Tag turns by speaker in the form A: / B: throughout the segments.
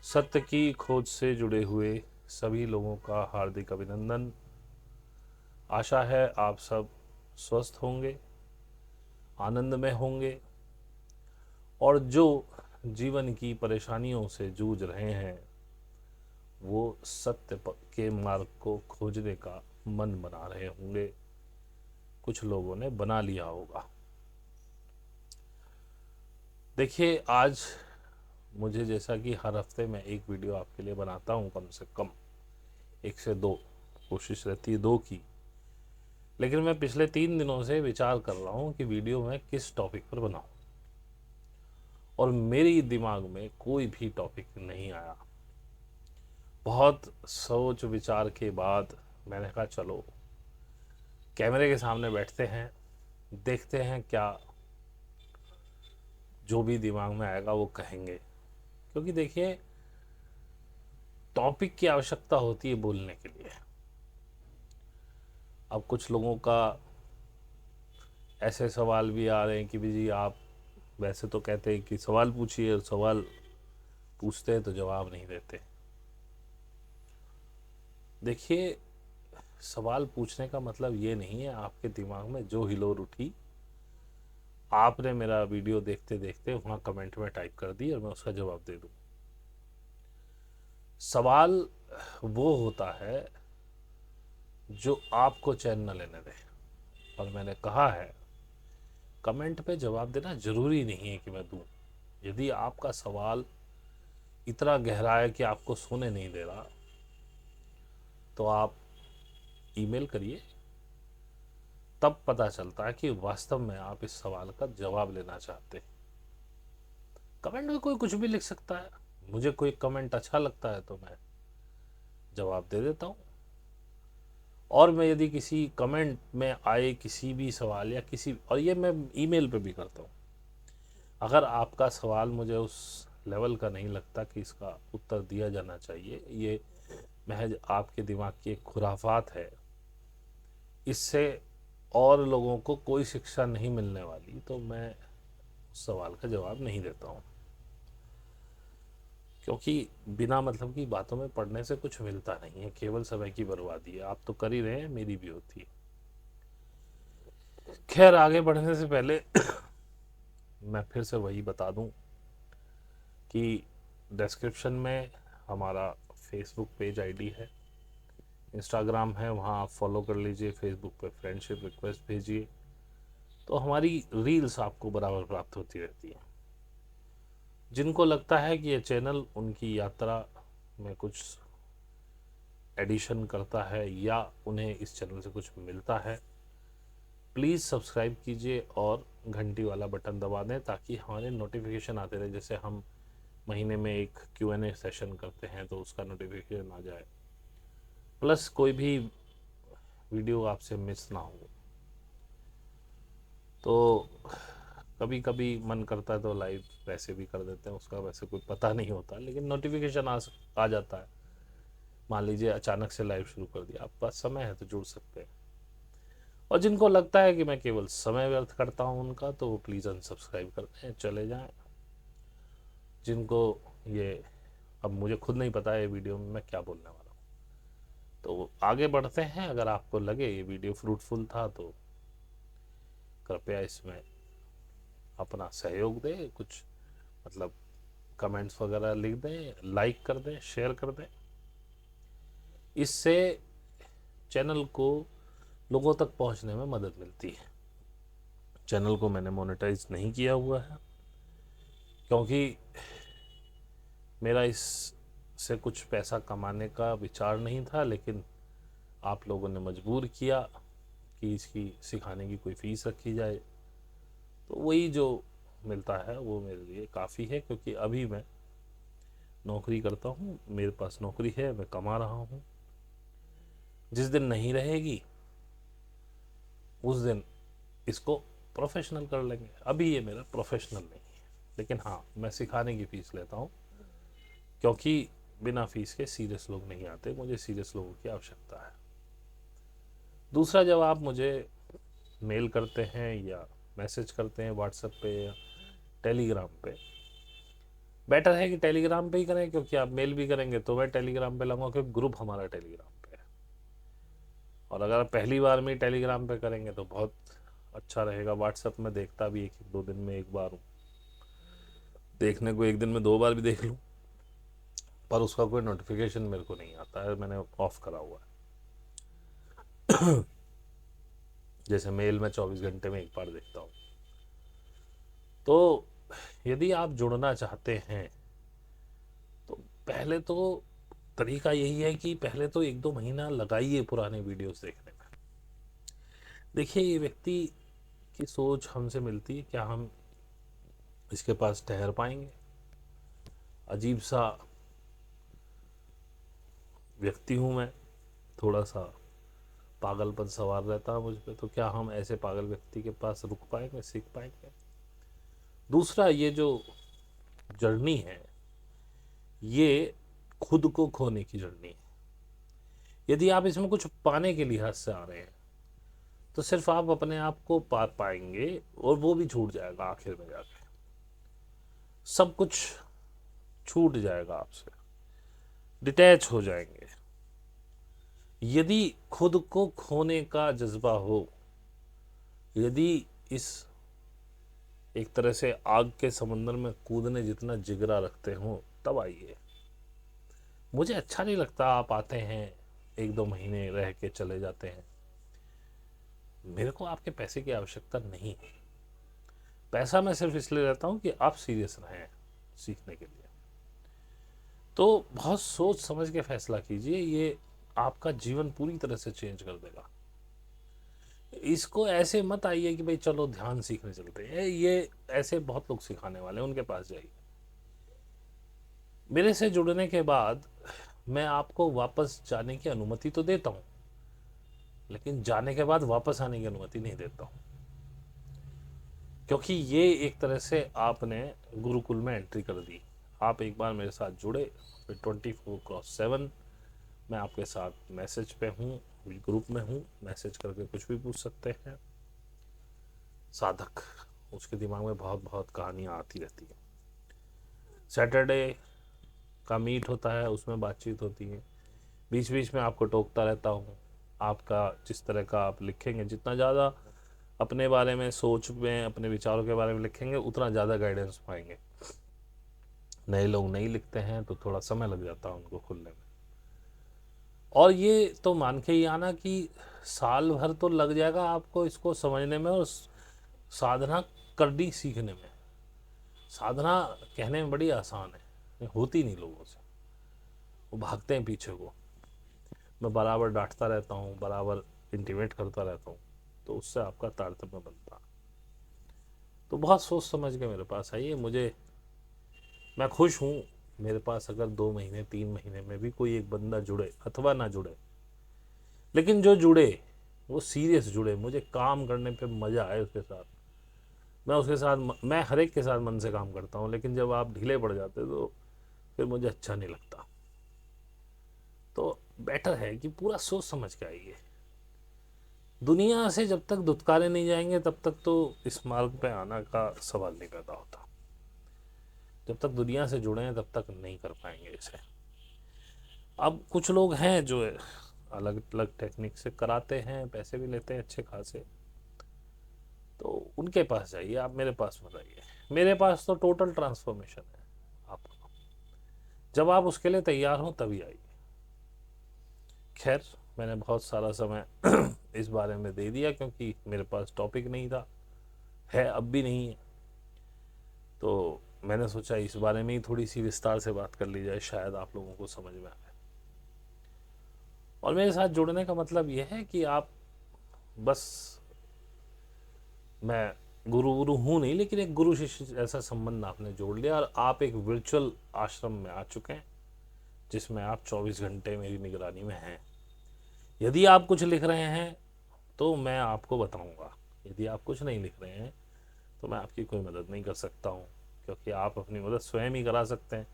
A: सत्य की खोज से जुड़े हुए सभी लोगों का हार्दिक अभिनंदन। आशा है आप सब स्वस्थ होंगे, आनंद में होंगे और जो जीवन की परेशानियों से जूझ रहे हैं वो सत्य के मार्ग को खोजने का मन बना रहे होंगे। कुछ लोगों ने बना लिया होगा। देखिए, आज मुझे जैसा कि हर हफ्ते मैं एक वीडियो आपके लिए बनाता हूँ, कम से कम 1 से 2 कोशिश रहती है 2 की। लेकिन मैं पिछले 3 दिनों से विचार कर रहा हूँ कि वीडियो मैं किस टॉपिक पर बनाऊँ, और मेरी दिमाग में कोई भी टॉपिक नहीं आया। बहुत सोच विचार के बाद मैंने कहा चलो कैमरे के सामने बैठते हैं, देखते हैं क्या जो भी दिमाग में आएगा वो कहेंगे। क्योंकि देखिए, टॉपिक की आवश्यकता होती है बोलने के लिए। अब कुछ लोगों का ऐसे सवाल भी आ रहे हैं कि जी आप वैसे तो कहते हैं कि सवाल पूछिए, और सवाल पूछते हैं तो जवाब नहीं देते। देखिए, सवाल पूछने का मतलब ये नहीं है आपके दिमाग में जो हिलोर उठी आपने मेरा वीडियो देखते देखते वहाँ कमेंट में टाइप कर दी और मैं उसका जवाब दे दूँ। सवाल वो होता है जो आपको चैन न लेने दे। और मैंने कहा है, कमेंट पे जवाब देना ज़रूरी नहीं है कि मैं दूँ। यदि आपका सवाल इतना गहरा है कि आपको सोने नहीं दे रहा तो आप ईमेल करिए, तब पता चलता है कि वास्तव में आप इस सवाल का जवाब लेना चाहते हैं। कमेंट में कोई कुछ भी लिख सकता है, मुझे कोई कमेंट अच्छा लगता है तो मैं जवाब दे देता हूँ। और मैं यदि किसी कमेंट में आए किसी भी सवाल या किसी, और ये मैं ईमेल पे भी करता हूँ, अगर आपका सवाल मुझे उस लेवल का नहीं लगता कि इसका उत्तर दिया जाना चाहिए, ये महज आपके दिमाग की एक खुराफात है, इससे और लोगों को कोई शिक्षा नहीं मिलने वाली, तो मैं उस सवाल का जवाब नहीं देता हूँ। क्योंकि बिना मतलब की बातों में पढ़ने से कुछ मिलता नहीं है, केवल समय की बर्बादी है। आप तो कर ही रहे हैं, मेरी भी होती है। खैर, आगे बढ़ने से पहले मैं फिर से वही बता दूं कि डिस्क्रिप्शन में हमारा फेसबुक पेज आईडी है, इंस्टाग्राम है, वहाँ आप फॉलो कर लीजिए, फेसबुक पे फ्रेंडशिप रिक्वेस्ट भेजिए तो हमारी रील्स आपको बराबर प्राप्त होती रहती है। जिनको लगता है कि ये चैनल उनकी यात्रा में कुछ एडिशन करता है या उन्हें इस चैनल से कुछ मिलता है, प्लीज़ सब्सक्राइब कीजिए और घंटी वाला बटन दबा दें ताकि हमारे नोटिफिकेशन आते रहे। जैसे हम महीने में एक Q&A सेशन करते हैं तो उसका नोटिफिकेशन आ जाए, प्लस कोई भी वीडियो आपसे मिस ना हो। तो कभी कभी मन करता है तो लाइव वैसे भी कर देते हैं, उसका वैसे कोई पता नहीं होता, लेकिन नोटिफिकेशन आ जाता है। मान लीजिए अचानक से लाइव शुरू कर दिया, आपके पास समय है तो जुड़ सकते हैं। और जिनको लगता है कि मैं केवल समय व्यर्थ करता हूँ उनका, तो वो प्लीज़ अनसब्सक्राइब करते हैं, चले जाएं। जिनको ये, अब मुझे खुद नहीं पता है वीडियो में मैं क्या बोलने वाला हूँ, तो आगे बढ़ते हैं। अगर आपको लगे ये वीडियो फ्रूटफुल था तो कृपया इसमें अपना सहयोग दें, कुछ मतलब कमेंट्स वगैरह लिख दें, लाइक कर दें, शेयर कर दें। इससे चैनल को लोगों तक पहुंचने में मदद मिलती है। चैनल को मैंने मोनेटाइज नहीं किया हुआ है क्योंकि मेरा इस से कुछ पैसा कमाने का विचार नहीं था, लेकिन आप लोगों ने मजबूर किया कि इसकी सिखाने की कोई फ़ीस रखी जाए, तो वही जो मिलता है वो मेरे लिए काफ़ी है। क्योंकि अभी मैं नौकरी करता हूँ, मेरे पास नौकरी है, मैं कमा रहा हूँ। जिस दिन नहीं रहेगी उस दिन इसको प्रोफेशनल कर लेंगे। अभी ये मेरा प्रोफेशनल नहीं है, लेकिन हाँ, मैं सिखाने की फ़ीस लेता हूँ क्योंकि बिना फीस के सीरियस लोग नहीं आते, मुझे सीरियस लोगों की आवश्यकता है। दूसरा, जब आप मुझे मेल करते हैं या मैसेज करते हैं व्हाट्सएप पे या टेलीग्राम पे, बेटर है कि टेलीग्राम पे ही करें, क्योंकि आप मेल भी करेंगे तो मैं टेलीग्राम पे लाऊंगा, क्योंकि ग्रुप हमारा टेलीग्राम पे है। और अगर आप पहली बार में ही टेलीग्राम पे करेंगे तो बहुत अच्छा रहेगा। व्हाट्सएप में देखता भी एक एक दो दिन में एक बार हूँ, देखने को एक दिन में 2 बार भी देख लूँ, पर उसका कोई नोटिफिकेशन मेरे को नहीं आता है, मैंने ऑफ करा हुआ है। जैसे मेल में 24 घंटे में एक बार देखता हूँ। तो यदि आप जुड़ना चाहते हैं तो पहले तो तरीका यही है कि पहले तो 1-2 महीना लगाइए पुराने वीडियोस देखने में। देखिए ये व्यक्ति की सोच हमसे मिलती है क्या, हम इसके पास ठहर पाएंगे? अजीब सा व्यक्ति हूँ मैं, थोड़ा सा पागलपन सवार रहता है मुझ पे, तो क्या हम ऐसे पागल व्यक्ति के पास रुक पाएंगे, सीख पाएंगे? दूसरा, ये जो जर्नी है ये खुद को खोने की जर्नी है। यदि आप इसमें कुछ पाने के लिहाज से आ रहे हैं तो सिर्फ आप अपने आप को पा पाएंगे, और वो भी छूट जाएगा आखिर में जाके, सब कुछ छूट जाएगा आपसे, डिटैच हो जाएंगे। यदि खुद को खोने का जज्बा हो, यदि इस एक तरह से आग के समंदर में कूदने जितना जिगरा रखते हो, तब आइए। मुझे अच्छा नहीं लगता आप आते हैं 1-2 महीने रह के चले जाते हैं। मेरे को आपके पैसे की आवश्यकता नहीं है। पैसा मैं सिर्फ इसलिए रहता हूं कि आप सीरियस रहें सीखने के लिए। तो बहुत सोच समझ के फैसला कीजिए, ये आपका जीवन पूरी तरह से चेंज कर देगा। इसको ऐसे मत आइए कि भाई चलो ध्यान सीखने चलते हैं, ये ऐसे बहुत लोग सिखाने वाले हैं, उनके पास जाइए। मेरे से जुड़ने के बाद मैं आपको वापस जाने की अनुमति तो देता हूं, लेकिन जाने के बाद वापस आने की अनुमति नहीं देता हूं, क्योंकि ये एक तरह से आपने गुरुकुल में एंट्री कर दी। आप एक बार मेरे साथ जुड़े, फिर 24/7 मैं आपके साथ मैसेज पे हूँ, ग्रुप में हूँ, मैसेज करके कुछ भी पूछ सकते हैं। साधक, उसके दिमाग में बहुत बहुत कहानियाँ आती रहती हैं। सैटरडे का मीट होता है, उसमें बातचीत होती है, बीच बीच में आपको टोकता रहता हूँ। आपका जिस तरह का आप लिखेंगे, जितना ज़्यादा अपने बारे में सोच में, अपने विचारों के बारे में लिखेंगे, उतना ज़्यादा गाइडेंस पाएंगे। नए लोग नहीं लिखते हैं तो थोड़ा समय लग जाता है उनको खुलने में। और ये तो मान के ही आना कि साल भर तो लग जाएगा आपको इसको समझने में और साधना करनी सीखने में। साधना कहने में बड़ी आसान है, होती नहीं लोगों से, वो भागते हैं पीछे को। मैं बराबर डांटता रहता हूँ, बराबर इंटीमेट करता रहता हूँ, तो उससे आपका तारतम्य बनता। तो बहुत सोच समझ के मेरे पास आइए। मैं खुश हूँ मेरे पास अगर 2 महीने 3 महीने में भी कोई एक बंदा जुड़े अथवा ना जुड़े, लेकिन जो जुड़े वो सीरियस जुड़े, मुझे काम करने पे मज़ा आए उसके साथ। मैं हर एक के साथ मन से काम करता हूँ, लेकिन जब आप ढीले पड़ जाते तो फिर मुझे अच्छा नहीं लगता। तो बेटर है कि पूरा सोच समझ के आइए। दुनिया से जब तक धुतकारे नहीं जाएंगे तब तक तो इस मार्ग पे आना का सवाल नहीं पैदा होता। जब तक दुनिया से जुड़े हैं तब तक नहीं कर पाएंगे इसे। अब कुछ लोग हैं जो अलग अलग टेक्निक से कराते हैं, पैसे भी लेते हैं अच्छे खासे, तो उनके पास जाइए, आप मेरे पास मत आइए। मेरे पास तो टोटल ट्रांसफॉर्मेशन है आपका। जब आप उसके लिए तैयार हो तभी आइए। खैर, मैंने बहुत सारा समय इस बारे में दे दिया, क्योंकि मेरे पास टॉपिक नहीं था, है अब भी नहीं है। तो मैंने सोचा इस बारे में ही थोड़ी सी विस्तार से बात कर ली जाए, शायद आप लोगों को समझ में आए। और मेरे साथ जुड़ने का मतलब यह है कि आप बस, मैं गुरु गुरु हूँ नहीं, लेकिन एक गुरु शिष्य ऐसा संबंध आपने जोड़ लिया, और आप एक वर्चुअल आश्रम में आ चुके हैं जिसमें आप 24 घंटे मेरी निगरानी में हैं। यदि आप कुछ लिख रहे हैं तो मैं आपको बताऊंगा, यदि आप कुछ नहीं लिख रहे हैं तो मैं आपकी कोई मदद नहीं कर सकता हूँ, क्योंकि आप अपनी मदद स्वयं ही करा सकते हैं।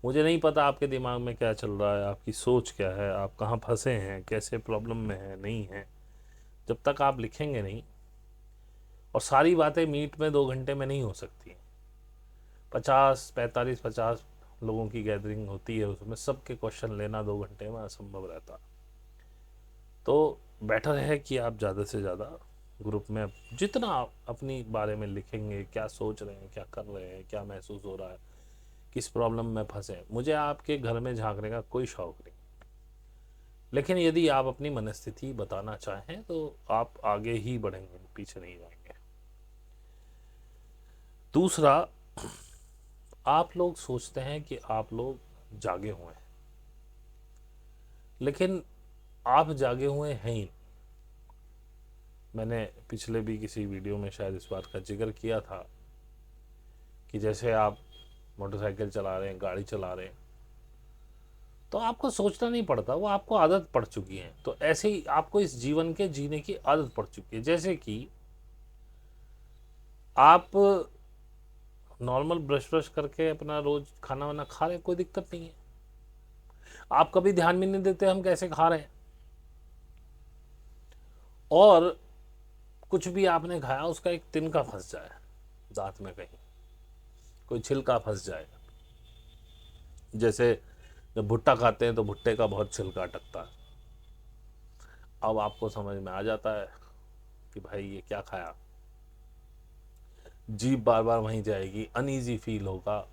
A: मुझे नहीं पता आपके दिमाग में क्या चल रहा है, आपकी सोच क्या है, आप कहाँ फंसे हैं, कैसे प्रॉब्लम में हैं, नहीं हैं। जब तक आप लिखेंगे नहीं, और सारी बातें मीट में 2 घंटे में नहीं हो सकती, 50 लोगों की गैदरिंग होती है, उसमें सबके क्वेश्चन लेना 2 घंटे में असंभव रहता। तो बेटर है कि आप ज़्यादा से ज़्यादा ग्रुप में जितना आप अपनी बारे में लिखेंगे, क्या सोच रहे हैं, क्या कर रहे हैं, क्या महसूस हो रहा है, किस प्रॉब्लम में फंसे हैं, मुझे आपके घर में झांकने का कोई शौक नहीं, लेकिन यदि आप अपनी मनस्थिति बताना चाहें तो आप आगे ही बढ़ेंगे, पीछे नहीं जाएंगे। दूसरा, आप लोग सोचते हैं कि आप लोग जागे हुए हैं, लेकिन आप जागे हुए हैं ही। मैंने पिछले भी किसी वीडियो में शायद इस बात का जिक्र किया था कि जैसे आप मोटरसाइकिल चला रहे हैं, गाड़ी चला रहे हैं, तो आपको सोचना नहीं पड़ता, वो आपको आदत पड़ चुकी है। तो ऐसे ही आपको इस जीवन के जीने की आदत पड़ चुकी है। जैसे कि आप नॉर्मल ब्रश ब्रश करके अपना रोज खाना वाना खा रहे हैं, कोई दिक्कत नहीं है, आप कभी ध्यान भी नहीं देते हम कैसे खा रहे हैं। और कुछ भी आपने खाया, उसका एक तिनका फंस जाए दांत में, कहीं कोई छिलका फंस जाए। जैसे जब भुट्टा खाते हैं तो भुट्टे का बहुत छिलका अटकता है। अब आपको समझ में आ जाता है कि भाई ये क्या खाया, जीभ बार बार वहीं जाएगी, अनईजी फील होगा।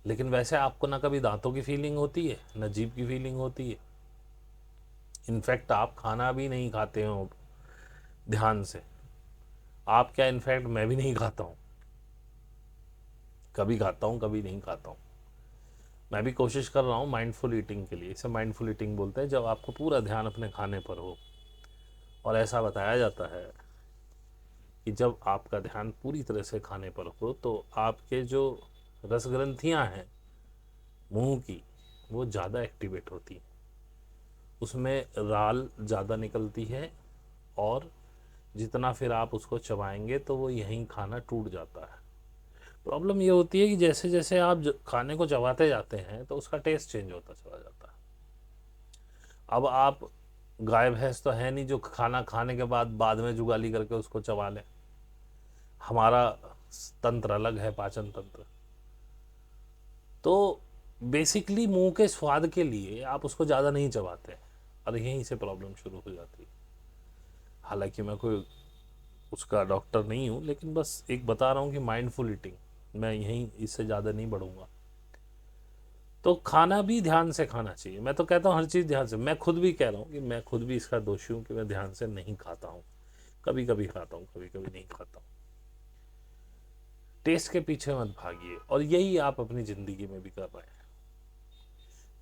A: लेकिन वैसे आपको ना कभी दांतों की फीलिंग होती है, ना जीभ की फीलिंग होती है। इनफैक्ट आप खाना भी नहीं खाते हो ध्यान से। आप क्या, इनफैक्ट मैं भी नहीं खाता हूँ, कभी खाता हूँ कभी नहीं खाता हूँ। मैं भी कोशिश कर रहा हूँ माइंडफुल ईटिंग के लिए। इसे माइंडफुल ईटिंग बोलते हैं, जब आपको पूरा ध्यान अपने खाने पर हो। और ऐसा बताया जाता है कि जब आपका ध्यान पूरी तरह से खाने पर हो तो आपके जो रस ग्रंथियाँ हैं मुंह की, वो ज़्यादा एक्टिवेट होती हैं, उसमें राल ज़्यादा निकलती है, और जितना फिर आप उसको चबाएंगे तो वो यहीं खाना टूट जाता है। प्रॉब्लम ये होती है कि जैसे जैसे आप खाने को चबाते जाते हैं तो उसका टेस्ट चेंज होता चला जाता है। अब आप गाय भैंस तो है नहीं जो खाना खाने के बाद में जुगाली करके उसको चबा लें। हमारा तंत्र अलग है, पाचन तंत्र। तो बेसिकली मुंह के स्वाद के लिए आप उसको ज़्यादा नहीं चबाते, और यहीं से प्रॉब्लम शुरू हो जाती है। हालांकि मैं कोई उसका डॉक्टर नहीं हूँ, लेकिन बस एक बता रहा हूँ कि माइंडफुल ईटिंग, मैं यहीं इससे ज़्यादा नहीं बढ़ूँगा। तो खाना भी ध्यान से खाना चाहिए। मैं तो कहता हूँ हर चीज़ ध्यान से। मैं खुद भी कह रहा हूँ कि मैं खुद भी इसका दोषी हूँ कि मैं ध्यान से नहीं खाता हूँ। कभी कभी खाता हूँ, कभी कभी नहीं खाता हूँ। टेस्ट के पीछे मत भागिए, और यही आप अपनी ज़िंदगी में भी कर रहे हैं।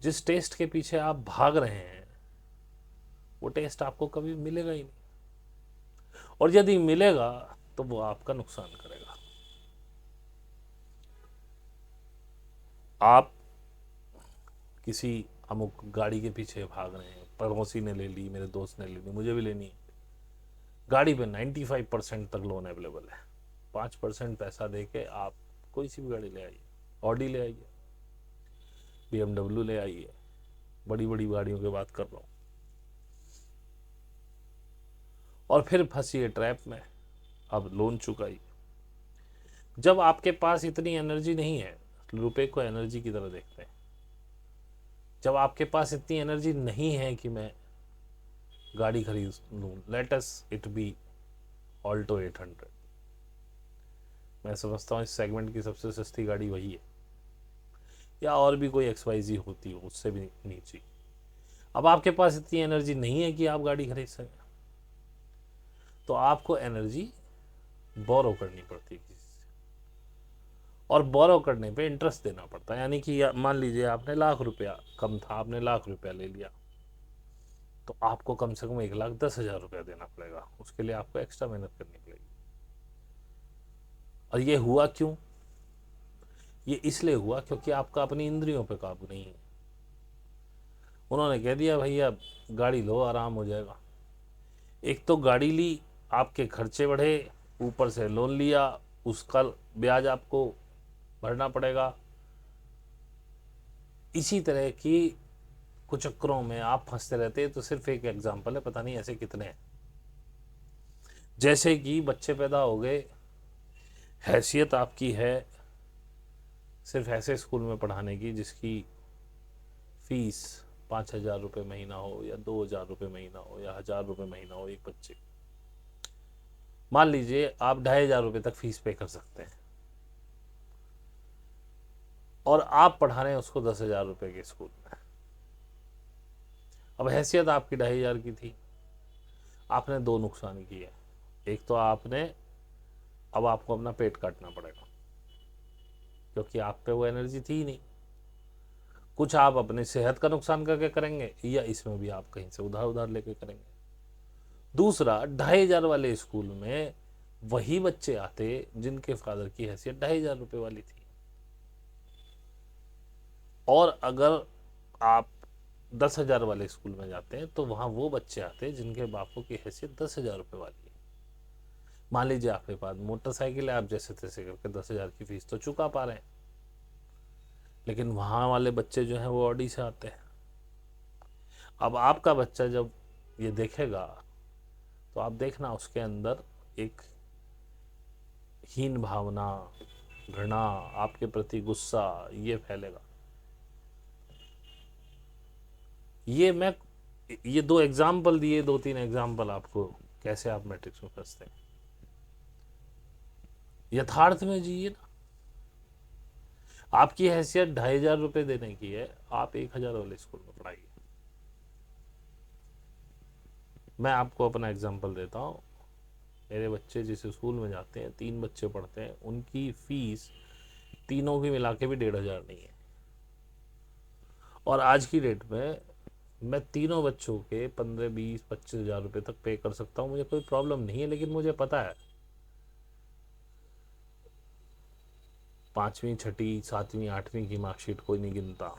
A: जिस टेस्ट के पीछे आप भाग रहे हैं वो टेस्ट आपको कभी मिलेगा ही नहीं, और यदि मिलेगा तो वो आपका नुकसान करेगा। आप किसी अमुक गाड़ी के पीछे भाग रहे हैं, पड़ोसी ने ले ली, मेरे दोस्त ने ले ली, मुझे भी लेनी है। गाड़ी पे 95% तक लोन अवेलेबल है। 5% पैसा दे के आप कोई सी भी गाड़ी ले आइए, ऑडी ले आइए, BMW ले आइए, बड़ी बड़ी गाड़ियों की बात कर रहा हूँ, और फिर फंसिए ट्रैप में। अब लोन चुकाइए। जब आपके पास इतनी एनर्जी नहीं है, रुपए को एनर्जी की तरह देखते हैं, जब आपके पास इतनी एनर्जी नहीं है कि मैं गाड़ी खरीद लूँ, let us it be Alto 800। मैं समझता हूँ इस सेगमेंट की सबसे सस्ती गाड़ी वही है, या और भी कोई XYZ होती हो उससे भी नीचे। अब आपके पास इतनी एनर्जी नहीं है कि आप गाड़ी खरीद सकें, तो आपको एनर्जी बोरो करनी पड़ती है किसी से, और बोरो करने पे इंटरेस्ट देना पड़ता है। यानी कि मान लीजिए आपने ₹1,00,000 कम था, आपने ₹1,00,000 ले लिया, तो आपको कम से कम 1,10,000 देना पड़ेगा। उसके लिए आपको एक्स्ट्रा मेहनत करनी पड़ेगी। और ये हुआ क्यों? ये इसलिए हुआ क्योंकि आपका अपनी इंद्रियों पे काबू नहीं है। उन्होंने कह दिया भैया गाड़ी लो, आराम हो जाएगा। एक तो गाड़ी ली, आपके खर्चे बढ़े, ऊपर से लोन लिया, उसका ब्याज आपको भरना पड़ेगा। इसी तरह की कुछ चक्करों में आप फंसते रहते हैं। तो सिर्फ एक एग्जांपल है, पता नहीं ऐसे कितने हैं। जैसे कि बच्चे पैदा हो गए, हैसियत आपकी है सिर्फ ऐसे स्कूल में पढ़ाने की जिसकी फीस 5,000 रुपये महीना हो या 2,000 रुपये महीना हो या 1,000 रुपये महीना हो एक बच्चे। मान लीजिए आप 2,500 रुपये तक फीस पे कर सकते हैं और आप पढ़ा रहे हैं उसको 10,000 रुपये के स्कूल में। अब हैसियत आपकी 2,500 की थी, आपने दो नुकसान किए। एक तो आपने अब आपको अपना पेट काटना पड़ेगा क्योंकि आप पे वो एनर्जी थी ही नहीं। कुछ आप अपनी सेहत का नुकसान करके करेंगे या इसमें भी आप कहीं से उधार उधार लेके करेंगे। दूसरा, 2,500 वाले स्कूल में वही बच्चे आते जिनके फादर की हैसियत 2,500 रुपये वाली थी, और अगर आप 10,000 वाले स्कूल में जाते हैं तो वहां वो बच्चे आते जिनके बापों की हैसियत 10,000 रुपये वाली है। मान लीजिए आपके पास मोटरसाइकिल है, आप जैसे तैसे करके 10,000 की फीस तो चुका पा रहे हैं, लेकिन वहां वाले बच्चे जो हैं वो ऑडी से आते हैं। अब आपका बच्चा जब ये देखेगा तो आप देखना उसके अंदर एक हीन भावना, घृणा, आपके प्रति गुस्सा ये फैलेगा। ये दो एग्जाम्पल दिए, दो तीन एग्जाम्पल आपको कैसे आप मैट्रिक्स में फंसते हैं। यथार्थ में जिए ना। आपकी हैसियत 2,500 रुपये देने की है, आप 1,000 वाले स्कूल में पढ़ाइए। मैं आपको अपना एग्जाम्पल देता हूँ। मेरे बच्चे जिस स्कूल में जाते हैं, 3 बच्चे पढ़ते हैं, उनकी फीस तीनों की मिला के भी 1,500 नहीं है। और आज की डेट में मैं तीनों बच्चों के 15, 20, 25,000 रुपये तक पे कर सकता हूँ, मुझे कोई प्रॉब्लम नहीं है। लेकिन मुझे पता है 5वीं, 6ठी, 7वीं, 8वीं की मार्कशीट कोई नहीं गिनता।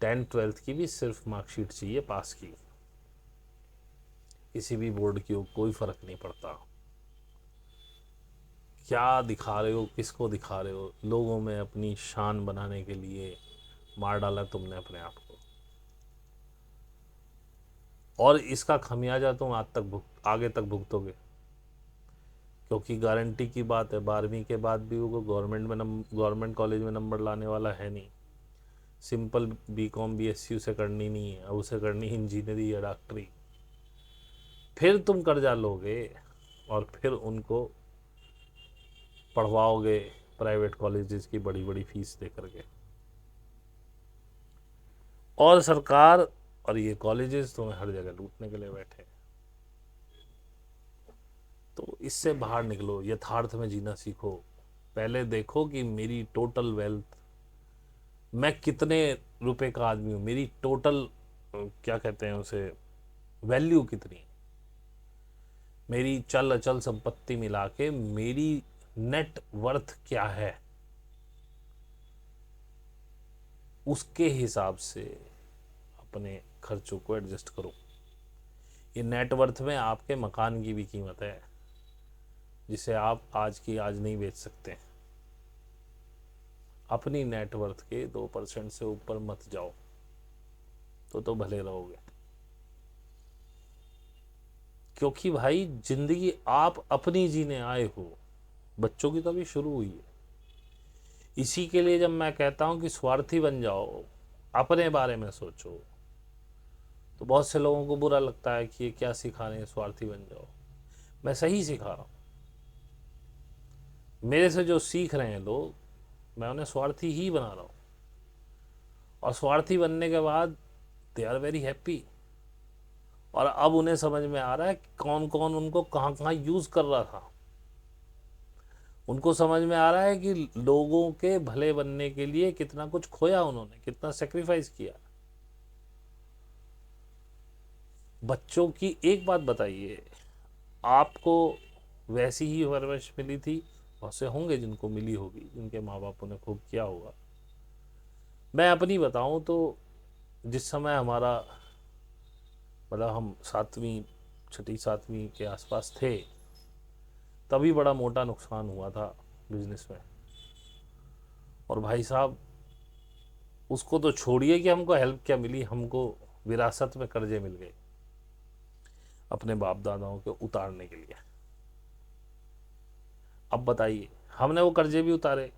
A: 10th, 12th की भी सिर्फ मार्कशीट चाहिए पास की। किसी भी बोर्ड की हो, कोई फर्क नहीं पड़ता। क्या दिखा रहे हो, किसको दिखा रहे हो। लोगों में अपनी शान बनाने के लिए मार डाला तुमने अपने आप को, और इसका खमियाजा तुम आगे तक भुगतोगे। क्योंकि गारंटी की बात है, 12वीं के बाद भी वो गवर्नमेंट कॉलेज में नंबर लाने वाला है नहीं। सिंपल बीकॉम बीएसयू से करनी नहीं है, अब उसे करनी इंजीनियरिंग या डॉक्टरी। फिर तुम कर्जा लोगे और फिर उनको पढ़वाओगे प्राइवेट कॉलेजेस की बड़ी बड़ी फीस दे करके। और सरकार और ये कॉलेजेस तुम्हें हर जगह लूटने के लिए बैठे। तो इससे बाहर निकलो, यथार्थ में जीना सीखो। पहले देखो कि मेरी टोटल वेल्थ, मैं कितने रुपए का आदमी हूँ, मेरी टोटल क्या कहते हैं उसे, वैल्यू कितनी है। मेरी चल अचल संपत्ति मिला के मेरी नेट वर्थ क्या है, उसके हिसाब से अपने खर्चों को एडजस्ट करो। ये नेटवर्थ में आपके मकान की भी कीमत है जिसे आप आज की आज नहीं बेच सकते। अपनी नेटवर्थ के 2% से ऊपर मत जाओ, तो भले रहोगे। क्योंकि भाई जिंदगी आप अपनी जीने आए हो, बच्चों की तो अभी शुरू हुई है। इसी के लिए जब मैं कहता हूं कि स्वार्थी बन जाओ, अपने बारे में सोचो, तो बहुत से लोगों को बुरा लगता है कि ये क्या सिखा रहे हैं, स्वार्थी बन जाओ। मैं सही सिखा रहा हूं। मेरे से जो सीख रहे हैं लोग, मैं उन्हें स्वार्थी ही बना रहा हूं। और स्वार्थी बनने के बाद दे आर वेरी हैप्पी। और अब उन्हें समझ में आ रहा है कि कौन कौन उनको कहां कहां यूज कर रहा था। उनको समझ में आ रहा है कि लोगों के भले बनने के लिए कितना कुछ खोया उन्होंने, कितना सेक्रीफाइस किया। बच्चों की एक बात बताइए, आपको वैसी ही परवरिश मिली थी, बहुत से होंगे जिनको मिली होगी, जिनके माँ बापों ने खूब किया होगा। मैं अपनी बताऊं तो जिस समय हमारा मतलब हम 7वीं, 6ठी 7वीं के आसपास थे, तभी बड़ा मोटा नुकसान हुआ था बिजनेस में। और भाई साहब, उसको तो छोड़िए कि हमको हेल्प क्या मिली, हमको विरासत में कर्जे मिल गए अपने बाप दादाओं के उतारने के लिए। अब बताइए, हमने वो कर्जे भी उतारे,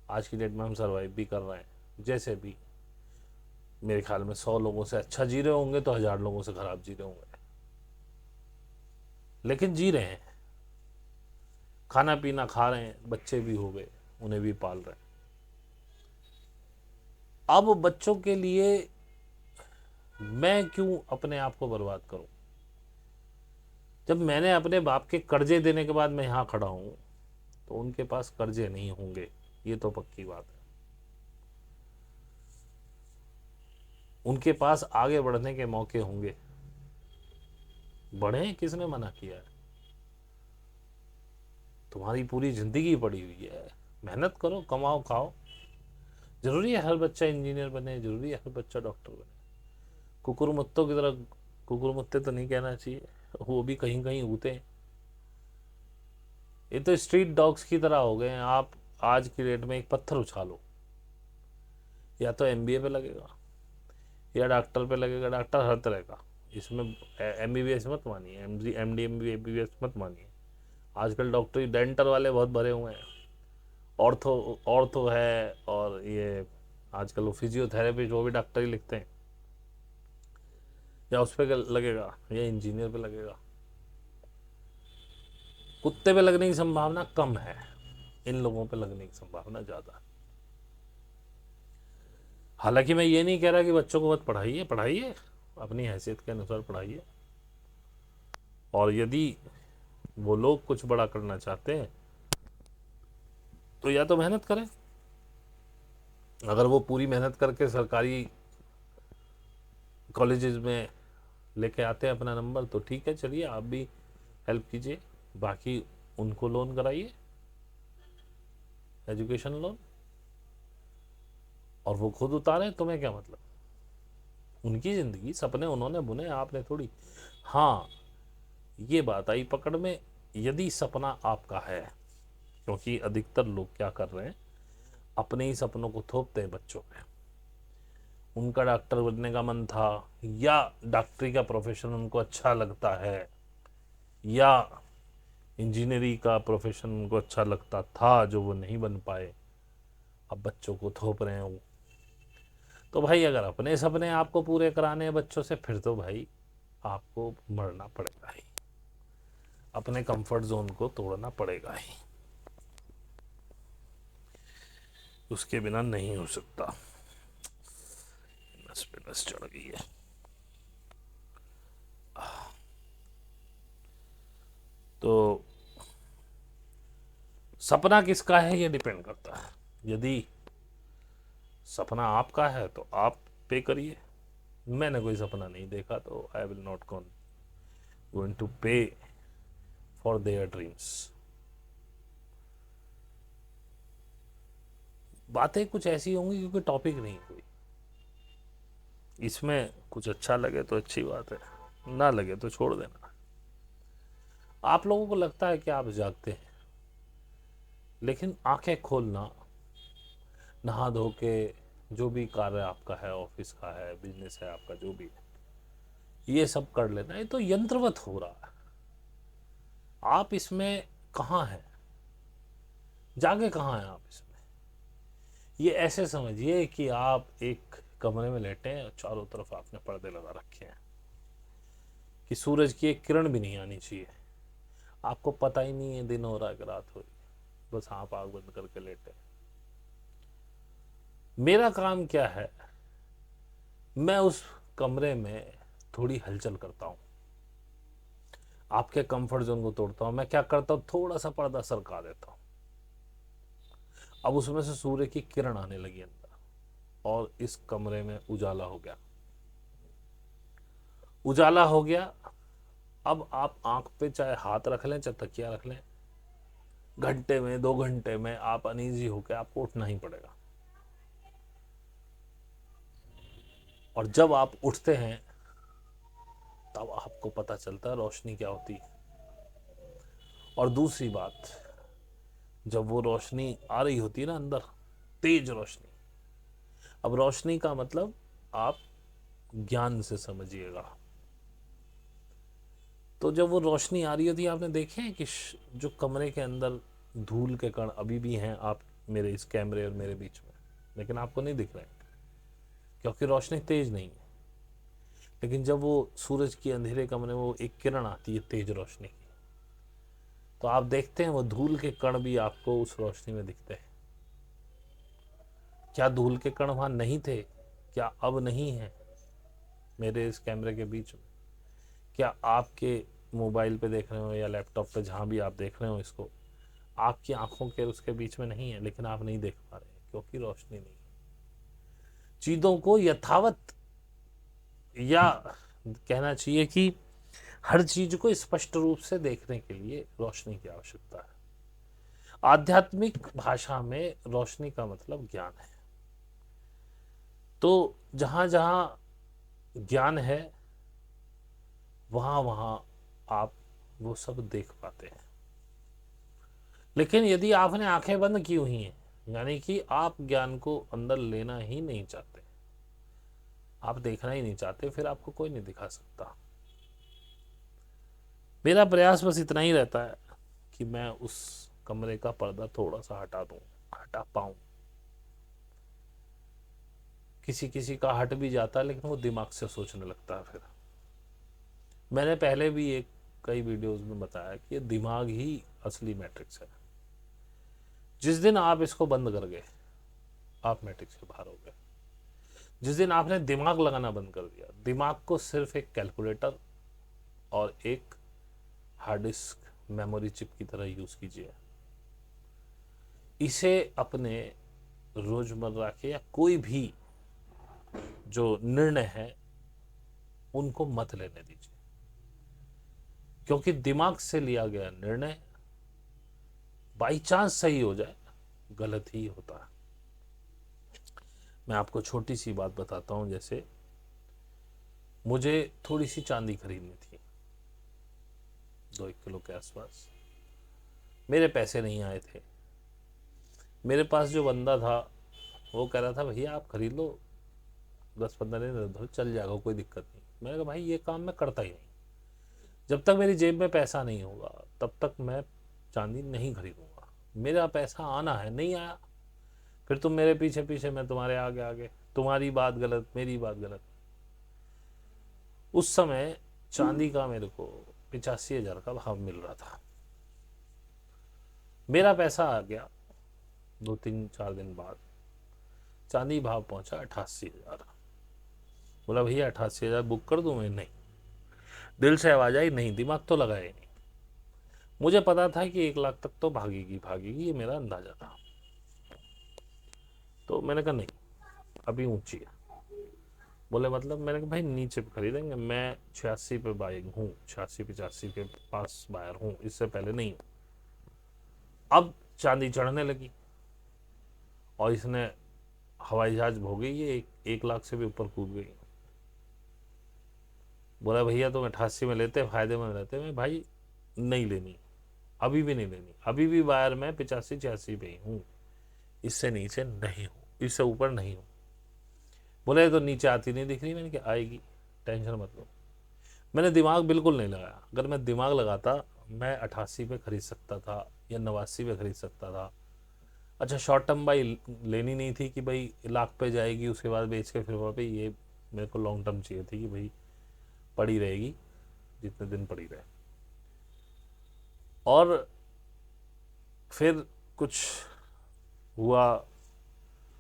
A: आज की डेट में हम सर्वाइव भी कर रहे हैं। जैसे भी मेरे ख्याल में 100 लोगों से अच्छा जी रहे होंगे तो 1000 लोगों से खराब जी रहे होंगे, लेकिन जी रहे हैं, खाना पीना खा रहे हैं, बच्चे भी हो गए, उन्हें भी पाल रहे हैं। अब बच्चों के लिए मैं क्यों अपने आप को बर्बाद करूं? जब मैंने अपने बाप के कर्जे देने के बाद मैं यहां खड़ा हूं, तो उनके पास कर्जे नहीं होंगे, ये तो पक्की बात है। उनके पास आगे बढ़ने के मौके होंगे, बढ़े, किसने मना किया है? तुम्हारी पूरी जिंदगी पड़ी हुई है, मेहनत करो, कमाओ, खाओ। जरूरी है हर बच्चा इंजीनियर बने, जरूरी है हर बच्चा डॉक्टर बने? कुकुर मुत्तों की तरह, कुकुर मुत्ते तो नहीं कहना चाहिए, वो भी कहीं कहीं होते हैं। ये तो स्ट्रीट डॉग्स की तरह हो गए हैं। आप आज की डेट में एक पत्थर उछालो, या तो एमबीए पे लगेगा या डॉक्टर पे लगेगा, डॉक्टर हर तरह का। इसमें एमबीबीएस मत मानिए, एमडी एमबीबीएस मत मानिए। आजकल डॉक्टरी डेंटल वाले बहुत भरे हुए हैं, ऑर्थो ऑर्थो है, और ये आजकल वो फिजियोथेरेपी वो भी डॉक्टर ही लिखते हैं। या उस पर लगेगा या इंजीनियर पे लगेगा। कुत्ते पे लगने की संभावना कम है, इन लोगों पे लगने की संभावना ज़्यादा है। हालांकि मैं ये नहीं कह रहा कि बच्चों को मत पढ़ाइए, पढ़ाइए, अपनी हैसियत के अनुसार पढ़ाइए। और यदि वो लोग कुछ बड़ा करना चाहते हैं तो या तो मेहनत करें, अगर वो पूरी मेहनत करके सरकारी कॉलेजेस में लेके आते हैं अपना नंबर तो ठीक है, चलिए आप भी हेल्प कीजिए। बाकी उनको लोन कराइए, एजुकेशन लोन, और वो खुद उतारे, तुम्हें क्या मतलब? उनकी ज़िंदगी, सपने उन्होंने बुने, आपने थोड़ी। हाँ, ये बात आई पकड़ में, यदि सपना आपका है, क्योंकि अधिकतर लोग क्या कर रहे हैं, अपने ही सपनों को थोपते हैं बच्चों पे। उनका डॉक्टर बनने का मन था, या डॉक्टरी का प्रोफेशन उनको अच्छा लगता है, या इंजीनियरिंग का प्रोफेशन उनको अच्छा लगता था जो वो नहीं बन पाए, अब बच्चों को थोप रहे हैं वो। तो भाई अगर अपने सपने आपको पूरे कराने हैं बच्चों से, फिर तो भाई आपको मरना पड़ेगा ही, अपने कंफर्ट जोन को तोड़ना पड़ेगा ही, उसके बिना नहीं हो सकता। नस पे नस चढ़ गई है। तो सपना किसका है ये डिपेंड करता है। यदि सपना आपका है तो आप पे करिए। मैंने कोई सपना नहीं देखा तो I will not going to pay for their dreams. बातें कुछ ऐसी होंगी क्योंकि टॉपिक नहीं कोई, इसमें कुछ अच्छा लगे तो अच्छी बात है, ना लगे तो छोड़ देना। आप लोगों को लगता है कि आप जागते हैं, लेकिन आंखें खोलना, नहा धो के जो भी कार्य आपका है, ऑफिस का है, बिजनेस है आपका, जो भी है, ये सब कर लेना, ये तो यंत्रवत हो रहा है। आप इसमें कहाँ हैं, जागे कहाँ हैं आप इसमें? ये ऐसे समझिए कि आप एक कमरे में लेटे हैं और चारों तरफ आपने पर्दे लगा रखे हैं कि सूरज की एक किरण भी नहीं आनी चाहिए, आपको पता ही नहीं है दिन हो रहा है कि रात हो रही है, बस आप आग बंद करके लेटे। मेरा काम क्या है, मैं उस कमरे में थोड़ी हलचल करता हूँ, आपके कंफर्ट जोन को तोड़ता हूँ। मैं क्या करता हूँ, थोड़ा सा पर्दा सरका देता हूँ, अब उसमें से सूर्य की किरण आने लगी अंदर, और इस कमरे में उजाला हो गया, उजाला हो गया। अब आप आंख पे चाहे हाथ रख लें चाहे तकिया रख लें, घंटे में 2 घंटे में आप अनईजी होकर आपको उठना ही पड़ेगा। और जब आप उठते हैं तब आपको पता चलता है रोशनी क्या होती है। और दूसरी बात, जब वो रोशनी आ रही होती है ना अंदर, तेज रोशनी, अब रोशनी का मतलब आप ज्ञान से समझिएगा, तो जब वो रोशनी आ रही होती है, आपने देखे हैं कि जो कमरे के अंदर धूल के कण अभी भी हैं आप मेरे इस कैमरे और मेरे बीच में, लेकिन आपको नहीं दिख रहे हैं क्योंकि रोशनी तेज नहीं है। लेकिन जब वो सूरज की अंधेरे कमरे में वो एक किरण आती है तेज रोशनी की, तो आप देखते हैं वो धूल के कण भी आपको उस रोशनी में दिखते हैं। क्या धूल के कण वहां नहीं थे? क्या अब नहीं है मेरे इस कैमरे के बीच में? क्या आपके मोबाइल पे देख रहे हो या लैपटॉप पे, जहां भी आप देख रहे हो इसको, आपकी आंखों के उसके बीच में नहीं है, लेकिन आप नहीं देख पा रहे हैं क्योंकि रोशनी नहीं है। चीजों को यथावत, या कहना चाहिए कि हर चीज को स्पष्ट रूप से देखने के लिए रोशनी की आवश्यकता है। आध्यात्मिक भाषा में रोशनी का मतलब ज्ञान है। तो जहां जहां ज्ञान है वहां वहां आप वो सब देख पाते हैं। लेकिन यदि आपने आंखें बंद की हुई हैं, यानी कि आप ज्ञान को अंदर लेना ही नहीं चाहते, आप देखना ही नहीं चाहते, फिर आपको कोई नहीं दिखा सकता। मेरा प्रयास बस इतना ही रहता है कि मैं उस कमरे का पर्दा थोड़ा सा हटा पाऊं। किसी किसी का हट भी जाता है, लेकिन वो दिमाग से सोचने लगता है। फिर मैंने पहले भी कई वीडियोस में बताया कि ये दिमाग ही असली मैट्रिक्स है। जिस दिन आप इसको बंद कर गए, आप मैट्रिक्स के बाहर हो गए। जिस दिन आपने दिमाग लगाना बंद कर दिया, दिमाग को सिर्फ एक कैलकुलेटर और एक हार्ड डिस्क मेमोरी चिप की तरह यूज कीजिए। इसे अपने रोजमर्रा के या कोई भी जो निर्णय है उनको मत लेने दीजिए, क्योंकि दिमाग से लिया गया निर्णय बाई चांस सही हो जाए, गलत ही होता है। मैं आपको छोटी सी बात बताता हूं। जैसे मुझे थोड़ी सी चांदी खरीदनी थी, 2-1 किलो के आसपास। मेरे पैसे नहीं आए थे। मेरे पास जो बंदा था वो कह रहा था भैया आप खरीद लो, 10-15 दिन चल जाएगा, कोई दिक्कत नहीं। मैंने कहा भाई ये काम मैं करता ही नहीं। जब तक मेरी जेब में पैसा नहीं होगा तब तक मैं चांदी नहीं खरीदूंगा। मेरा पैसा आना है, नहीं आया फिर तुम मेरे पीछे पीछे, मैं तुम्हारे आगे आगे, तुम्हारी बात गलत, मेरी बात गलत। उस समय चांदी का मेरे को 85,000 का भाव मिल रहा था। मेरा पैसा आ गया 2-3-4 दिन बाद, चांदी भाव पहुंचा 88,000। बोला भैया 88,000 बुक कर दूं मैं? नहीं। दिल से आवाज आई नहीं, दिमाग तो लगाया नहीं। मुझे पता था कि 1 लाख तक तो भागेगी भागेगी, ये मेरा अंदाजा था। तो मैंने कहा नहीं, अभी ऊंची है। बोले मतलब? मैंने कहा भाई नीचे पे खरीदेंगे, मैं 86 पे बाइंग हूँ, 86-85 के पास बायर हूँ, इससे पहले नहीं हूँ। अब चांदी चढ़ने लगी और इसने हवाई जहाज भोगी, ये 1 लाख से भी ऊपर कूद गई। बोला भैया तुम 88 में लेते, फायदे में रहते। मैं भाई नहीं लेनी, अभी भी नहीं लेनी, अभी भी बायर में 85-86 पे ही हूँ, इससे नीचे नहीं हूँ, इससे ऊपर नहीं हूँ। बोले तो नीचे आती नहीं दिख रही। मैंने कहा आएगी, टेंशन मत लो। मैंने दिमाग बिल्कुल नहीं लगाया। अगर मैं दिमाग लगाता मैं 88 पे खरीद सकता था या 89 पे खरीद सकता था। अच्छा शॉर्ट टर्म बाई लेनी नहीं थी कि भाई 1 लाख पे जाएगी उसके बाद बेच के फिर वहाँ पे, ये मेरे को लॉन्ग टर्म चाहिए थी कि भाई पड़ी रहेगी जितने दिन पड़ी रहे। और फिर कुछ हुआ,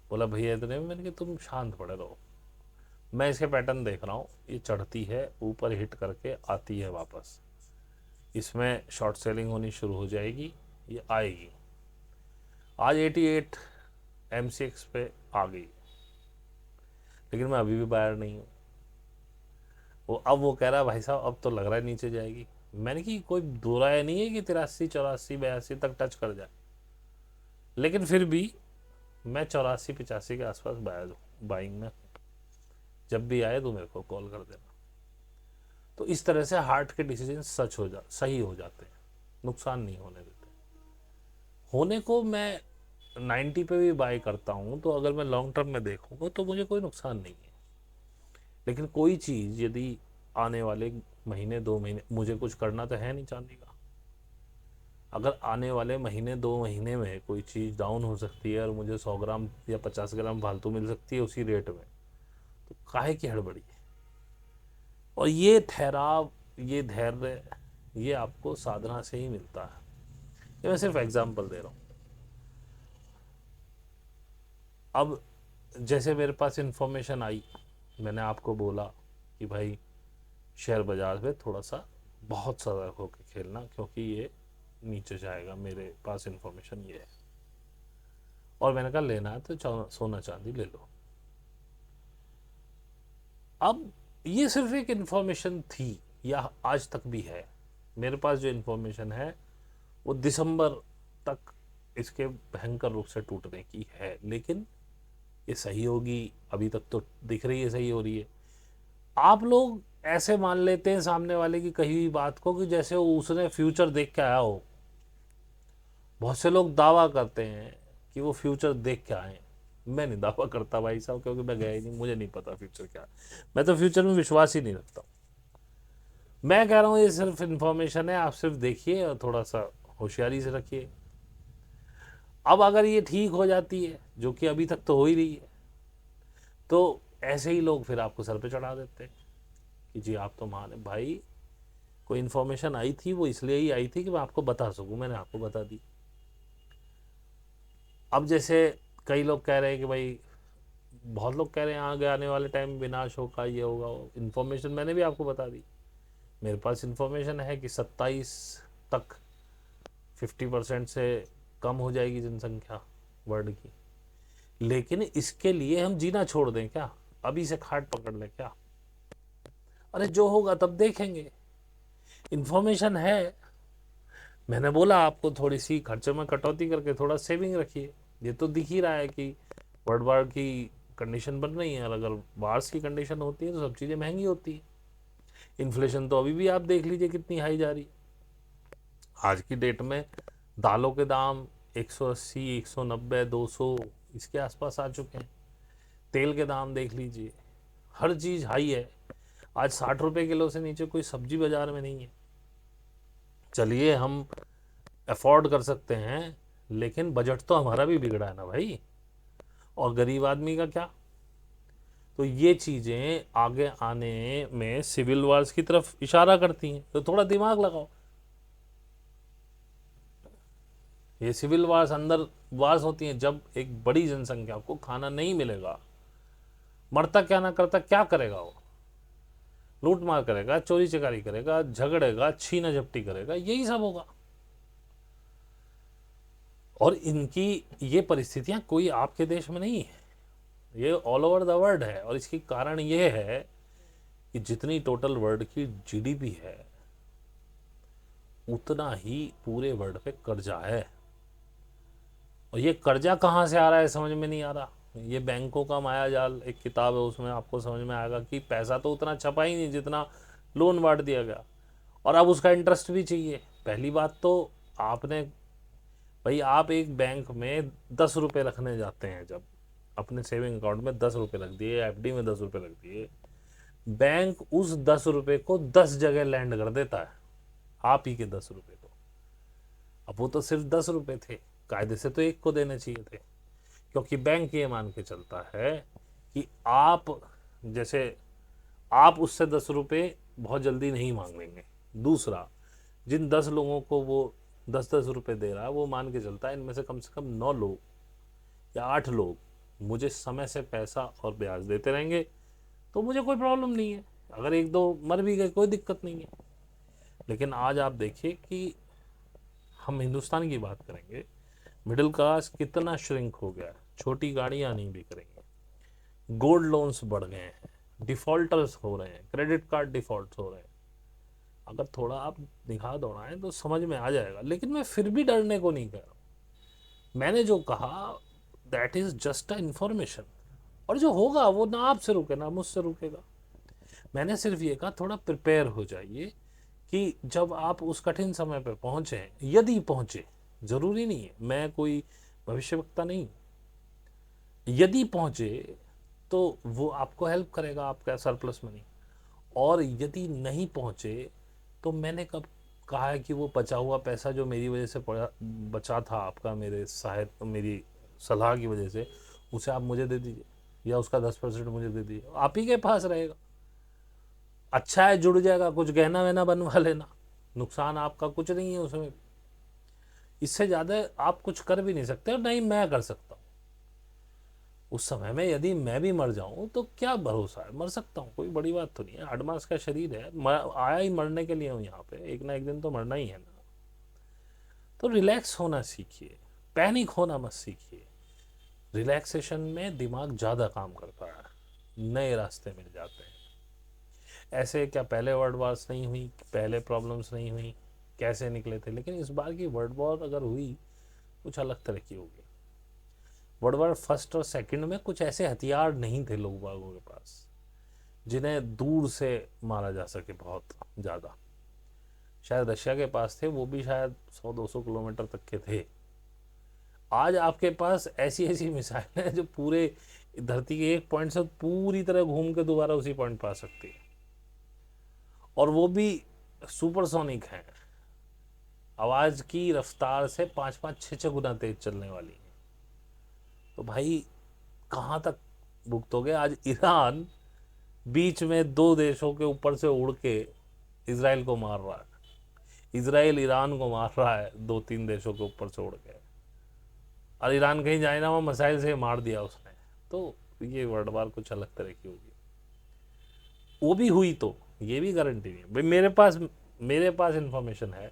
A: बोला भैया इतने में। मैंने कहा तुम शांत पड़े रहो, मैं इसके पैटर्न देख रहा हूँ, ये चढ़ती है ऊपर हिट करके आती है वापस, इसमें शॉर्ट सेलिंग होनी शुरू हो जाएगी, ये आएगी। आज 88 MCX पे आ गई, लेकिन मैं अभी भी बायर नहीं हूँ। अब वो कह रहा है भाई साहब अब तो लग रहा है नीचे जाएगी। मैंने कि कोई दो राय नहीं है कि 83-84-82 तक टच कर जाए, लेकिन फिर भी मैं 84-85 के आसपास बाइंग में। जब भी आए तो मेरे को कॉल कर देना। तो इस तरह से हार्ट के डिसीजन सही हो जाते हैं, नुकसान नहीं होने देते। होने को मैं 90 पे भी बाय करता हूँ, तो अगर मैं लॉन्ग टर्म में देखूंगा तो मुझे कोई नुकसान नहीं है। लेकिन कोई चीज़ यदि आने वाले महीने 2 महीने मुझे कुछ करना तो है नहीं चांदी का। अगर आने वाले महीने 2 महीने में कोई चीज़ डाउन हो सकती है और मुझे 100 ग्राम या 50 ग्राम फालतू मिल सकती है उसी रेट में, तो काहे की हड़बड़ी है। और ये ठहराव, ये धैर्य, ये आपको साधना से ही मिलता है। ये मैं सिर्फ एग्जाम्पल दे रहा हूँ। अब जैसे मेरे पास इंफॉर्मेशन आई, मैंने आपको बोला कि भाई शेयर बाजार में थोड़ा सा बहुत सतर्क होकर खेलना, क्योंकि ये नीचे जाएगा। मेरे पास इंफॉर्मेशन ये है और मैंने कहा लेना है तो सोना चांदी ले लो। अब ये सिर्फ एक इंफॉर्मेशन थी, या आज तक भी है। मेरे पास जो इंफॉर्मेशन है वो दिसंबर तक इसके भयंकर रूप से टूटने की है, लेकिन ये सही होगी, अभी तक तो दिख रही है सही हो रही है। आप लोग ऐसे मान लेते हैं सामने वाले की कही हुई बात को कि जैसे उसने फ्यूचर देख के आया हो। बहुत से लोग दावा करते हैं कि वो फ्यूचर देख के आए। मैं नहीं दावा करता भाई साहब, क्योंकि मैं गया ही नहीं, मुझे नहीं पता फ्यूचर क्या है। मैं तो फ्यूचर में विश्वास ही नहीं रखता। मैं कह रहा हूँ ये सिर्फ इंफॉर्मेशन है, आप सिर्फ देखिए और थोड़ा सा होशियारी से रखिए। अब अगर ये ठीक हो जाती है, जो कि अभी तक तो हो ही रही है, तो ऐसे ही लोग फिर आपको सर पे चढ़ा देते हैं कि जी आप तो मान है भाई। कोई इन्फॉर्मेशन आई थी, वो इसलिए ही आई थी कि मैं आपको बता सकूं, मैंने आपको बता दी। अब जैसे कई लोग कह रहे हैं कि भाई, बहुत लोग कह रहे हैं आगे आने वाले टाइम विनाश होगा, ये होगा, वो इन्फॉर्मेशन मैंने भी आपको बता दी। मेरे पास इन्फॉर्मेशन है कि 27 तक 50% से कम हो जाएगी जनसंख्या वर्ल्ड की। लेकिन इसके लिए हम जीना छोड़ दें क्या? अभी से खाट पकड़ लें क्या? अरे जो होगा तब देखेंगे। इन्फॉर्मेशन है, मैंने बोला आपको थोड़ी सी खर्चे में कटौती करके थोड़ा सेविंग रखिए। ये तो दिख ही रहा है कि वर्ल्ड वार की कंडीशन बन रही है, और अगर वार्स की कंडीशन होती है तो सब चीज़ें महंगी होती है। इन्फ्लेशन तो अभी भी आप देख लीजिए कितनी हाई जा रही है। आज की डेट में दालों के दाम 180, 190, 200 इसके आसपास आ चुके हैं। तेल के दाम देख लीजिए, हर चीज़ हाई है। आज 60 रुपये किलो से नीचे कोई सब्जी बाजार में नहीं है। चलिए हम अफोर्ड कर सकते हैं, लेकिन बजट तो हमारा भी बिगड़ा है ना भाई। और गरीब आदमी का क्या? तो ये चीज़ें आगे आने में सिविल वार्स की तरफ इशारा करती हैं, तो थोड़ा दिमाग लगाओ। ये सिविल वार्स अंदर वार्स होती हैं जब एक बड़ी जनसंख्या को खाना नहीं मिलेगा। मरता क्या ना करता क्या करेगा वो? लूट मार करेगा, चोरी चकारी करेगा, झगड़ेगा, छीना झपटी करेगा, यही सब होगा। और इनकी ये परिस्थितियां कोई आपके देश में नहीं है, ये ऑल ओवर द वर्ल्ड है। और इसकी कारण ये है कि जितनी टोटल वर्ल्ड की जीडीपी है, उतना ही पूरे वर्ल्ड पे कर्जा है। और ये कर्जा कहाँ से आ रहा है समझ में नहीं आ रहा। ये बैंकों का माया जाल, एक किताब है उसमें आपको समझ में आएगा कि पैसा तो उतना छपा ही नहीं जितना लोन बांट दिया गया, और अब उसका इंटरेस्ट भी चाहिए। पहली बात तो आपने, भाई आप एक बैंक में 10 रुपये रखने जाते हैं, जब अपने सेविंग अकाउंट में 10 रुपये रख दिए, एफडी में 10 रुपये रख दिए, बैंक उस 10 रुपये को 10 जगह लैंड कर देता है, आप ही के 10 रुपये को। अब वो तो सिर्फ 10 रुपये थे, कायदे से तो एक को देने चाहिए थे, क्योंकि बैंक ये मान के चलता है कि आप जैसे आप उससे 10 रुपये बहुत जल्दी नहीं मांग लेंगे। दूसरा, जिन 10 लोगों को वो 10-10 रुपये दे रहा है, वो मान के चलता है इनमें से कम 9 लोग या 8 लोग मुझे समय से पैसा और ब्याज देते रहेंगे, तो मुझे कोई प्रॉब्लम नहीं है। अगर एक दो मर भी गए कोई दिक्कत नहीं है। लेकिन आज आप देखिए कि हम हिंदुस्तान की बात करेंगे, मिडिल क्लास कितना श्रिंक हो गया है। छोटी गाड़ियां नहीं बिक रही हैं, गोल्ड लोन्स बढ़ गए हैं, डिफॉल्टर्स हो रहे हैं, क्रेडिट कार्ड डिफॉल्ट हो रहे हैं। अगर थोड़ा आप दिखा दौड़ाएं तो समझ में आ जाएगा। लेकिन मैं फिर भी डरने को नहीं कह रहा हूं। मैंने जो कहा that is just a information, और जो होगा वो ना आपसे रुके ना मुझसे रुकेगा। मैंने सिर्फ ये कहा थोड़ा प्रिपेयर हो जाइए कि जब आप उस कठिन समय पर पहुंचे, यदि पहुंचे, जरूरी नहीं है, मैं कोई भविष्यवक्ता नहीं, यदि पहुंचे तो वो आपको हेल्प करेगा, आपका सरप्लस मनी। और यदि नहीं पहुंचे तो मैंने कब कहा है कि वो बचा हुआ पैसा जो मेरी वजह से बचा था आपका, मेरे सहायता, मेरी सलाह की वजह से, उसे आप मुझे दे दीजिए या उसका 10% मुझे दे दीजिए, आप ही के पास रहेगा। अच्छा है, जुड़ जाएगा, कुछ गहना वहना बनवा लेना, नुकसान आपका कुछ नहीं है उसमें। इससे ज़्यादा आप कुछ कर भी नहीं सकते और नहीं मैं कर सकता हूँ। उस समय में यदि मैं भी मर जाऊं तो क्या भरोसा है, मर सकता हूँ, कोई बड़ी बात तो नहीं है, 8 मास का शरीर है, आया ही मरने के लिए हूँ यहाँ पे, एक ना एक दिन तो मरना ही है ना। तो रिलैक्स होना सीखिए, पैनिक होना मत सीखिए। रिलैक्सेशन में दिमाग ज़्यादा काम करता है, नए रास्ते मिल जाते हैं। ऐसे क्या पहले वर्ल्ड वार्स नहीं हुई, पहले प्रॉब्लम्स नहीं हुई, कैसे निकले थे, लेकिन इस बार की वर्ल्ड वॉर अगर हुई कुछ अलग तरह की होगी। वर्ल्ड वॉर फर्स्ट और सेकंड में कुछ ऐसे हथियार नहीं थे लोग बागों के पास जिन्हें दूर से मारा जा सके बहुत ज़्यादा। शायद रशिया के पास थे, वो भी शायद 100-200 किलोमीटर तक के थे। आज आपके पास ऐसी ऐसी मिसाइल है जो पूरे धरती के एक पॉइंट से पूरी तरह घूम के दोबारा उसी पॉइंट पर आ सकती है, और वो भी सुपरसोनिक है, आवाज की रफ्तार से 5-5 6-6 गुना तेज चलने वाली है। तो भाई कहाँ तक भुगतोगे? आज ईरान बीच में दो देशों के ऊपर से उड़ के इसराइल को मार रहा है, इसराइल ईरान को मार रहा है 2-3 देशों के ऊपर से उड़ के, और ईरान कहीं जाए ना, वो मिसाइल से मार दिया उसने। तो ये वर्ल्ड वार कुछ अलग तरह की होगी। वो भी हुई तो ये भी गारंटी नहीं है भाई। मेरे पास इंफॉर्मेशन है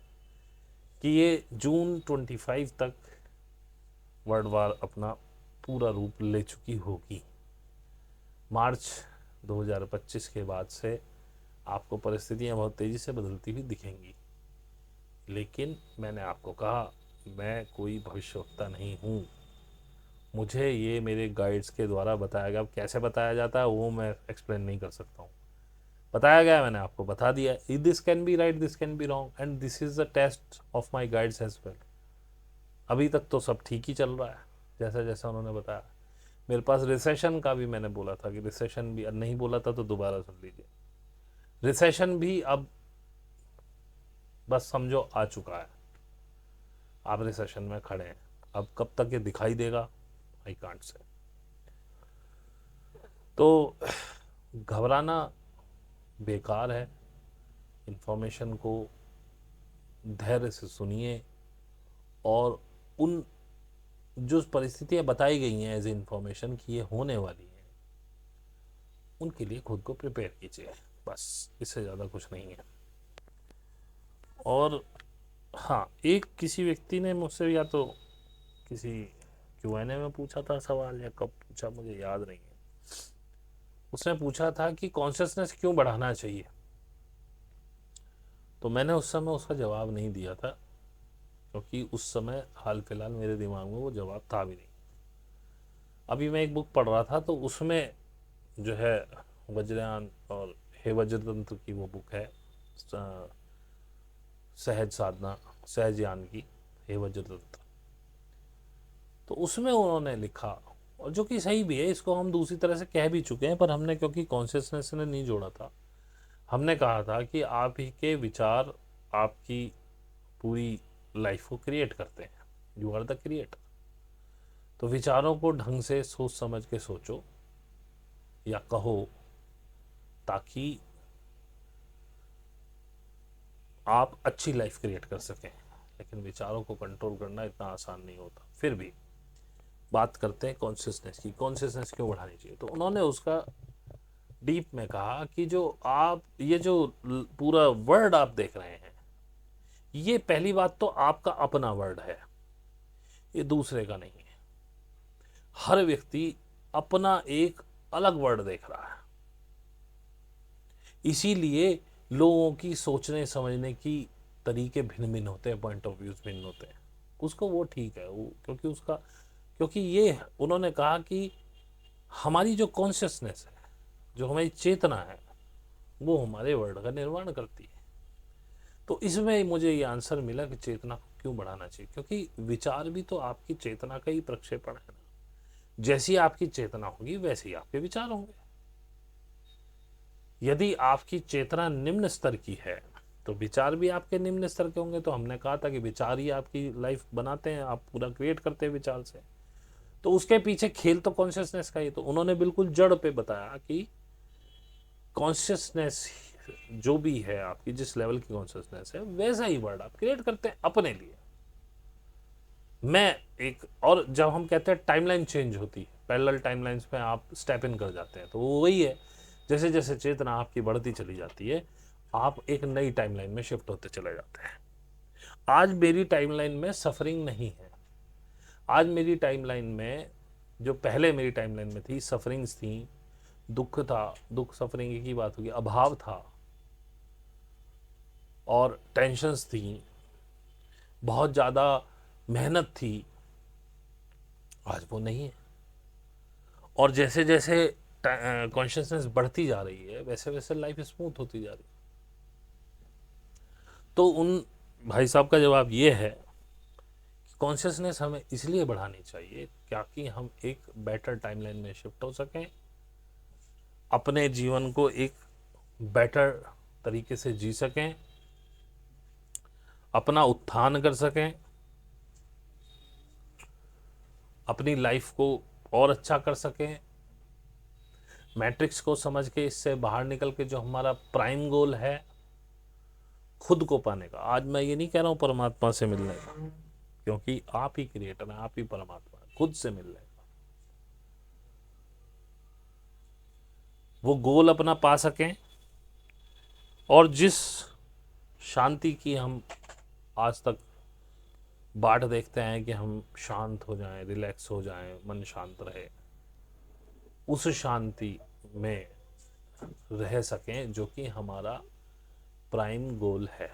A: कि ये जून 25 तक वर्ल्ड वार अपना पूरा रूप ले चुकी होगी। मार्च 2025 के बाद से आपको परिस्थितियां बहुत तेज़ी से बदलती हुई दिखेंगी। लेकिन मैंने आपको कहा, मैं कोई भविष्यवक्ता नहीं हूँ। मुझे ये मेरे गाइड्स के द्वारा बताया गया, अब कैसे बताया जाता है वो मैं एक्सप्लेन नहीं कर सकता हूँ। बताया गया, मैंने आपको बता दिया, this can be right, this can be wrong, and this is the test of my guides as well. अभी तक तो सब ठीक ही चल रहा है जैसा जैसा उन्होंने बताया। मेरे पास रिसेशन का भी मैंने बोला था कि रिसेशन भी, नहीं बोला था तो दोबारा सुन लीजिए, रिसेशन भी अब बस समझो आ चुका है, आप रिसेशन में खड़े हैं। अब कब तक ये दिखाई देगा, आई कांट से। तो घबराना बेकार है, इंफॉर्मेशन को धैर्य से सुनिए, और उन जो परिस्थितियां बताई गई हैं एज इंफॉर्मेशन की ये होने वाली हैं, उनके लिए खुद को प्रिपेयर कीजिए, बस इससे ज़्यादा कुछ नहीं है। और हाँ, एक किसी व्यक्ति ने मुझसे, या तो किसी Q&A में पूछा था सवाल, या कब पूछा मुझे याद नहीं है, उसने पूछा था कि कॉन्शियसनेस क्यों बढ़ाना चाहिए। तो मैंने उस समय उसका जवाब नहीं दिया था, क्योंकि उस समय हाल फिलहाल मेरे दिमाग में वो जवाब था भी नहीं। अभी मैं एक बुक पढ़ रहा था, तो उसमें जो है वज्रयान और हे वज्रतंत्र की वो बुक है, सहज साधना, सहज ज्ञान की, हे वज्रतंत्र। तो उसमें उन्होंने लिखा, और जो कि सही भी है, इसको हम दूसरी तरह से कह भी चुके हैं, पर हमने क्योंकि कॉन्शियसनेस ने नहीं जोड़ा था, हमने कहा था कि आप ही के विचार आपकी पूरी लाइफ को क्रिएट करते हैं, यू आर द क्रिएटर। तो विचारों को ढंग से सोच समझ के सोचो या कहो, ताकि आप अच्छी लाइफ क्रिएट कर सकें। लेकिन विचारों को कंट्रोल करना इतना आसान नहीं होता। फिर भी बात करते हैं कॉन्शियसनेस की, कॉन्शियसनेस क्यों बढ़ानी चाहिए। तो उन्होंने उसका डीप में कहा कि जो आप ये जो पूरा वर्ड आप देख रहे हैं, ये पहली बात तो आपका अपना वर्ड है, ये दूसरे का नहीं है। हर व्यक्ति अपना एक अलग वर्ड देख रहा है, इसीलिए लोगों की सोचने समझने की तरीके भिन्न भिन्न होते हैं, पॉइंट ऑफ व्यूज भिन्न होते हैं। उसको वो ठीक है, वो क्योंकि ये उन्होंने कहा कि हमारी जो कॉन्शियसनेस है, जो हमारी चेतना है, वो हमारे वर्ड का निर्माण करती है। तो इसमें मुझे ये आंसर मिला कि चेतना को क्यों बढ़ाना चाहिए, क्योंकि विचार भी तो आपकी चेतना का ही प्रक्षेपण है ना। जैसी आपकी चेतना होगी वैसे ही आपके विचार होंगे। यदि आपकी चेतना निम्न स्तर की है तो विचार भी आपके निम्न स्तर के होंगे। तो हमने कहा था कि विचार ही आपकी लाइफ बनाते हैं, आप पूरा क्रिएट करते हैं विचार से। तो उसके पीछे खेल तो कॉन्शियसनेस का ही। तो उन्होंने बिल्कुल जड़ पे बताया कि कॉन्शियसनेस जो भी है आपकी, जिस लेवल की कॉन्शियसनेस है, वैसा ही वर्ड आप क्रिएट करते हैं अपने लिए। मैं एक और जब हम कहते हैं टाइमलाइन चेंज होती है, पैरेलल टाइमलाइंस पे आप स्टेप इन कर जाते हैं, तो वो वही है। जैसे जैसे चेतना आपकी बढ़ती चली जाती है, आप एक नई टाइमलाइन में शिफ्ट होते चले जाते हैं। आज मेरी टाइमलाइन में सफरिंग नहीं है। आज मेरी टाइमलाइन में, जो पहले मेरी टाइमलाइन में थी, सफरिंग्स थी, दुख था, दुख सफरिंग एक ही बात होगी, अभाव था और टेंशन्स थी, बहुत ज़्यादा मेहनत थी। आज वो नहीं है। और जैसे जैसे कॉन्शियसनेस बढ़ती जा रही है, वैसे वैसे लाइफ स्मूथ होती जा रही है। तो उन भाई साहब का जवाब ये है कि कॉन्शियसनेस हमें इसलिए बढ़ानी चाहिए ताकि हम एक बेटर टाइमलाइन में शिफ्ट हो सकें, अपने जीवन को एक बेटर तरीके से जी सकें, अपना उत्थान कर सकें, अपनी लाइफ को और अच्छा कर सकें, मैट्रिक्स को समझ के इससे बाहर निकल के जो हमारा प्राइम गोल है खुद को पाने का। आज मैं ये नहीं कह रहा हूं परमात्मा से मिलने का, क्योंकि आप ही क्रिएटर हैं, आप ही परमात्मा हैं, खुद से मिलने का। वो गोल अपना पा सकें, और जिस शांति की हम आज तक बाट देखते हैं कि हम शांत हो जाएं, रिलैक्स हो जाएं, मन शांत रहे, उस शांति में रह सकें जो कि हमारा प्राइम गोल है।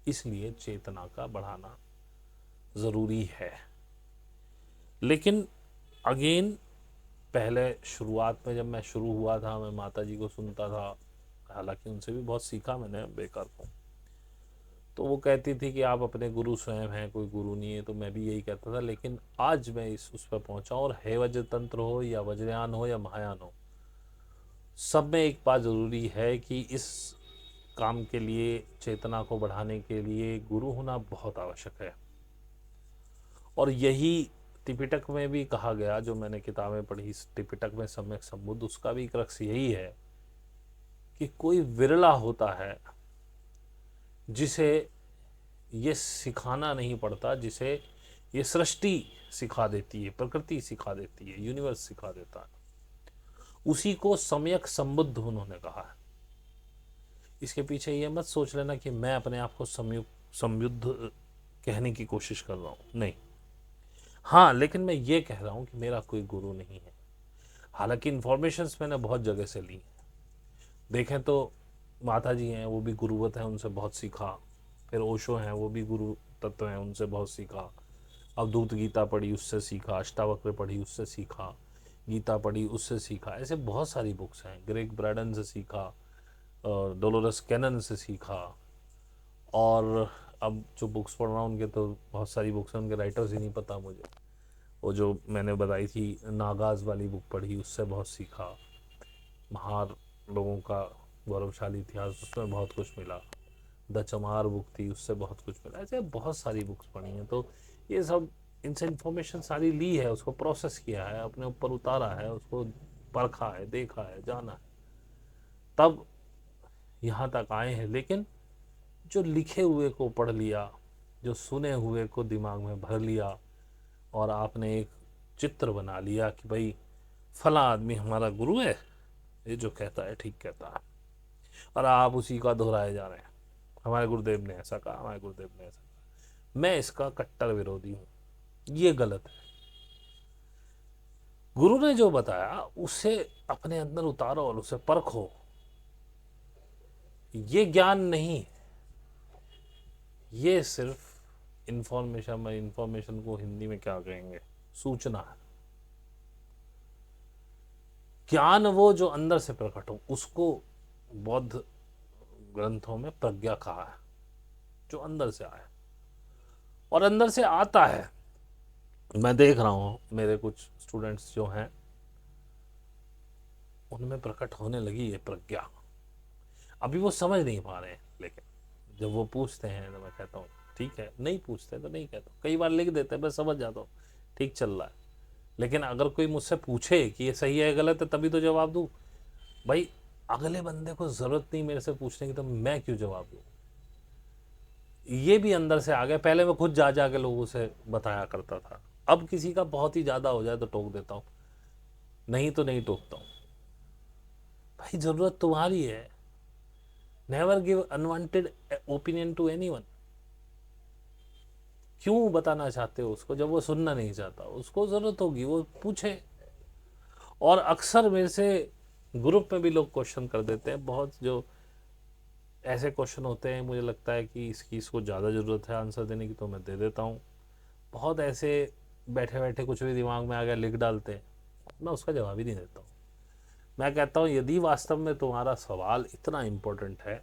A: इसलिए चेतना का बढ़ाना ज़रूरी है। लेकिन अगेन, पहले शुरुआत में जब मैं शुरू हुआ था, मैं माता जी को सुनता था, हालांकि उनसे भी बहुत सीखा मैंने, बेकार को। तो वो कहती थी कि आप अपने गुरु स्वयं हैं, कोई गुरु नहीं है। तो मैं भी यही कहता था। लेकिन आज मैं उस पर पहुंचा, और है वज्र तंत्र हो या वज्रयान हो या महायान हो, सब में एक बात ज़रूरी है कि इस काम के लिए, चेतना को बढ़ाने के लिए गुरु होना बहुत आवश्यक है। और यही त्रिपिटक में भी कहा गया, जो मैंने किताबें पढ़ी त्रिपिटक में सम्यक संबुद्ध, उसका भी क्रक्स यही है कि कोई विरला होता है जिसे ये सिखाना नहीं पड़ता, जिसे ये सृष्टि सिखा देती है, प्रकृति सिखा देती है, यूनिवर्स सिखा देता है। उसी को सम्यक संबुद्ध उन्होंने कहा है। इसके पीछे ये मत सोच लेना कि मैं अपने आप को संयुद्ध कहने की कोशिश कर रहा हूं, नहीं। हाँ, लेकिन मैं ये कह रहा हूं कि मेरा कोई गुरु नहीं है। हालांकि इन्फॉर्मेशंस मैंने बहुत जगह से ली। देखें तो माता जी हैं, वो भी गुरुवत हैं, उनसे बहुत सीखा। फिर ओशो हैं, वो भी गुरु तत्व हैं, उनसे बहुत सीखा। अवधूत गीता पढ़ी, उससे सीखा। अष्टावक्र पढ़ी, उससे सीखा। गीता पढ़ी, उससे सीखा। ऐसे बहुत सारी बुक्स हैं। ग्रेग ब्रैडन से सीखा, डोलोरस कैनन से सीखा। और अब जो बुक्स पढ़ रहा हूँ उनके, तो बहुत सारी बुक्स हैं, उनके राइटर्स ही नहीं पता मुझे। वो जो मैंने बताई थी नागाज वाली बुक पढ़ी, उससे बहुत सीखा। महार लोगों का गौरवशाली इतिहास, उसमें बहुत कुछ मिला। द चमार बुक थी, उससे बहुत कुछ मिला। ऐसे बहुत सारी बुक्स पढ़ी हैं। तो ये सब, इनसे इन्फॉर्मेशन सारी ली है, उसको प्रोसेस किया है, अपने ऊपर उतारा है, उसको परखा है, देखा है, जाना है, तब यहाँ तक आए हैं। लेकिन जो लिखे हुए को पढ़ लिया, जो सुने हुए को दिमाग में भर लिया, और आपने एक चित्र बना लिया कि भाई फला आदमी हमारा गुरु है, ये जो कहता है ठीक कहता है, और आप उसी का दोहराए जा रहे हैं, हमारे गुरुदेव ने ऐसा कहा, हमारे गुरुदेव ने ऐसा कहा। मैं इसका कट्टर विरोधी हूं। ये गलत है। गुरु ने जो बताया उसे अपने अंदर उतारो और उसे परखो। ये ज्ञान नहीं, ये सिर्फ इंफॉर्मेशन। मैं इंफॉर्मेशन को हिंदी में क्या कहेंगे, सूचना है। ज्ञान वो जो अंदर से प्रकट हो, उसको बौद्ध ग्रंथों में प्रज्ञा कहा है, जो अंदर से आया और अंदर से आता है। मैं देख रहा हूँ मेरे कुछ स्टूडेंट्स जो हैं, उनमें प्रकट होने लगी ये प्रज्ञा। अभी वो समझ नहीं पा रहे हैं, लेकिन जब वो पूछते हैं तो मैं कहता हूँ ठीक है, नहीं पूछते तो नहीं कहता, कई बार लिख देते हैं, मैं समझ जाता हूँ ठीक चल रहा है। लेकिन अगर कोई मुझसे पूछे कि ये सही है गलत है तभी तो जवाब दूँ। भाई अगले बंदे को ज़रूरत नहीं मेरे से पूछने की, तो मैं क्यों जवाब दूँ? ये भी अंदर से आ गया। पहले मैं खुद जा जा के लोगों से बताया करता था, अब किसी का बहुत ही ज़्यादा हो जाए तो टोक देता हूँ, नहीं तो नहीं टोकता हूँ। भाई ज़रूरत तुम्हारी है। Never give unwanted opinion to anyone. क्यों बताना चाहते हो उसको जब वो सुनना नहीं चाहता? उसको ज़रूरत होगी वो पूछे। और अक्सर मेरे से ग्रुप में भी लोग क्वेश्चन कर देते हैं, बहुत जो ऐसे क्वेश्चन होते हैं मुझे लगता है कि इसको ज़्यादा ज़रूरत है आंसर देने की, तो मैं दे देता हूँ। बहुत ऐसे बैठे बैठे कुछ भी दिमाग में आ गया लिख डालते हैं, मैं उसका जवाब ही नहीं देता हूँ। मैं कहता हूँ यदि वास्तव में तुम्हारा सवाल इतना इम्पोर्टेंट है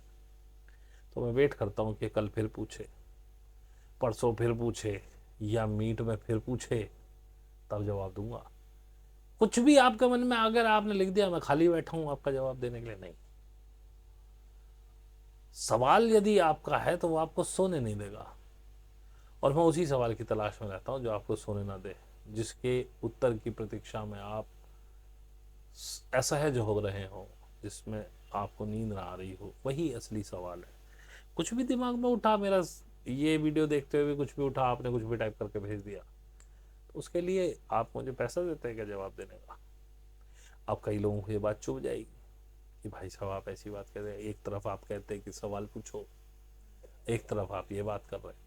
A: तो मैं वेट करता हूँ कि कल फिर पूछे, परसों फिर पूछे, या मीट में फिर पूछे, तब जवाब दूंगा। कुछ भी आपके मन में अगर आपने लिख दिया मैं खाली बैठा हूँ आपका जवाब देने के लिए, नहीं। सवाल यदि आपका है तो वो आपको सोने नहीं देगा, और मैं उसी सवाल की तलाश में रहता हूँ जो आपको सोने ना दे, जिसके उत्तर की प्रतीक्षा में आप असहज हो रहे हो, जिसमें आपको नींद ना आ रही हो, वही असली सवाल है। कुछ भी दिमाग में उठा, मेरा ये वीडियो देखते हुए कुछ भी उठा, आपने कुछ भी टाइप करके भेज दिया, तो उसके लिए आप मुझे पैसा देते हैं क्या जवाब देने का? अब कई लोगों को ये बात चुभ जाएगी कि भाई साहब आप ऐसी बात कर रहे हैं, एक तरफ आप कहते हैं कि सवाल पूछो, एक तरफ आप ये बात कर रहे हैं।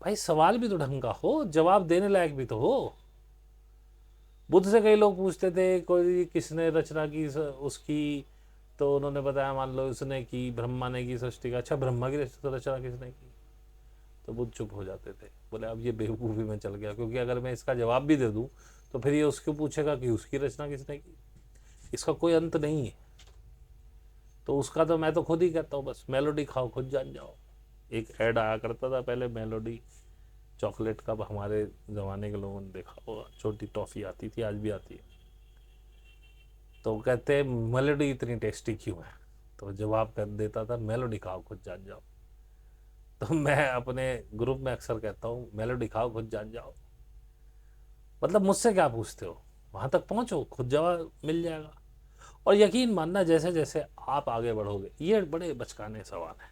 A: भाई सवाल भी तो ढंग का हो, जवाब देने लायक भी तो हो। बुद्ध से कई लोग पूछते थे कोई किसने रचना की उसकी, तो उन्होंने बताया मान लो उसने की, ब्रह्मा ने की सृष्टि का। अच्छा ब्रह्मा की रचना किसने की? तो बुद्ध चुप हो जाते थे, बोले अब ये बेवकूफ़ी में चल गया, क्योंकि अगर मैं इसका जवाब भी दे दूं तो फिर ये उसको पूछेगा कि उसकी रचना किसने की। इसका कोई अंत नहीं है। तो उसका तो मैं तो खुद ही कहता हूँ बस मेलोडी खाओ खुद जान जाओ। एक ऐड आया करता था पहले मेलोडी चॉकलेट का, हमारे ज़माने के लोगों ने देखा होगा, छोटी टॉफ़ी आती थी, आज भी आती है। तो कहते हैं मेलोडी इतनी टेस्टी क्यों है, तो जवाब कर देता था मेलोडी खाओ खुद जान जाओ। तो मैं अपने ग्रुप में अक्सर कहता हूँ मेलोडी खाओ खुद जान जाओ। मतलब मुझसे क्या पूछते हो, वहां तक पहुंचो, खुद जवाब मिल जाएगा। और यकीन मानना जैसे जैसे आप आगे बढ़ोगे, ये बड़े बचकाने सवाल है,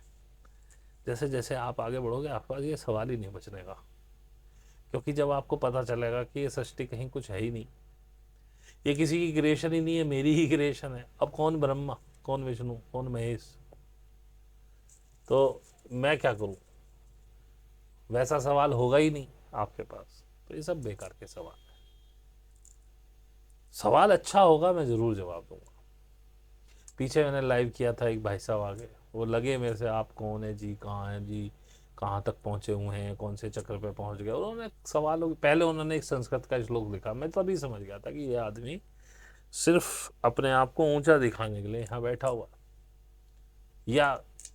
A: जैसे जैसे आप आगे बढ़ोगे आपके पास ये सवाल ही नहीं बचने का। क्योंकि जब आपको पता चलेगा कि ये सृष्टि कहीं कुछ है ही नहीं, ये किसी की क्रिएशन ही नहीं है, मेरी ही क्रिएशन है, अब कौन ब्रह्मा, कौन विष्णु, कौन महेश, तो मैं क्या करूं? वैसा सवाल होगा ही नहीं आपके पास। तो ये सब बेकार के सवाल है। सवाल अच्छा होगा मैं ज़रूर जवाब दूंगा। पीछे मैंने लाइव किया था, एक भाई साहब आ गए, वो लगे मेरे से आप कौन है जी, कहाँ हैं जी, कहाँ तक पहुँचे हुए हैं, कौन से चक्र पे पहुँच गए। उन्होंने सवालों पहले उन्होंने एक संस्कृत का श्लोक लिखा, मैं तभी समझ गया था कि ये आदमी सिर्फ अपने आप को ऊंचा दिखाने के लिए यहाँ बैठा हुआ, या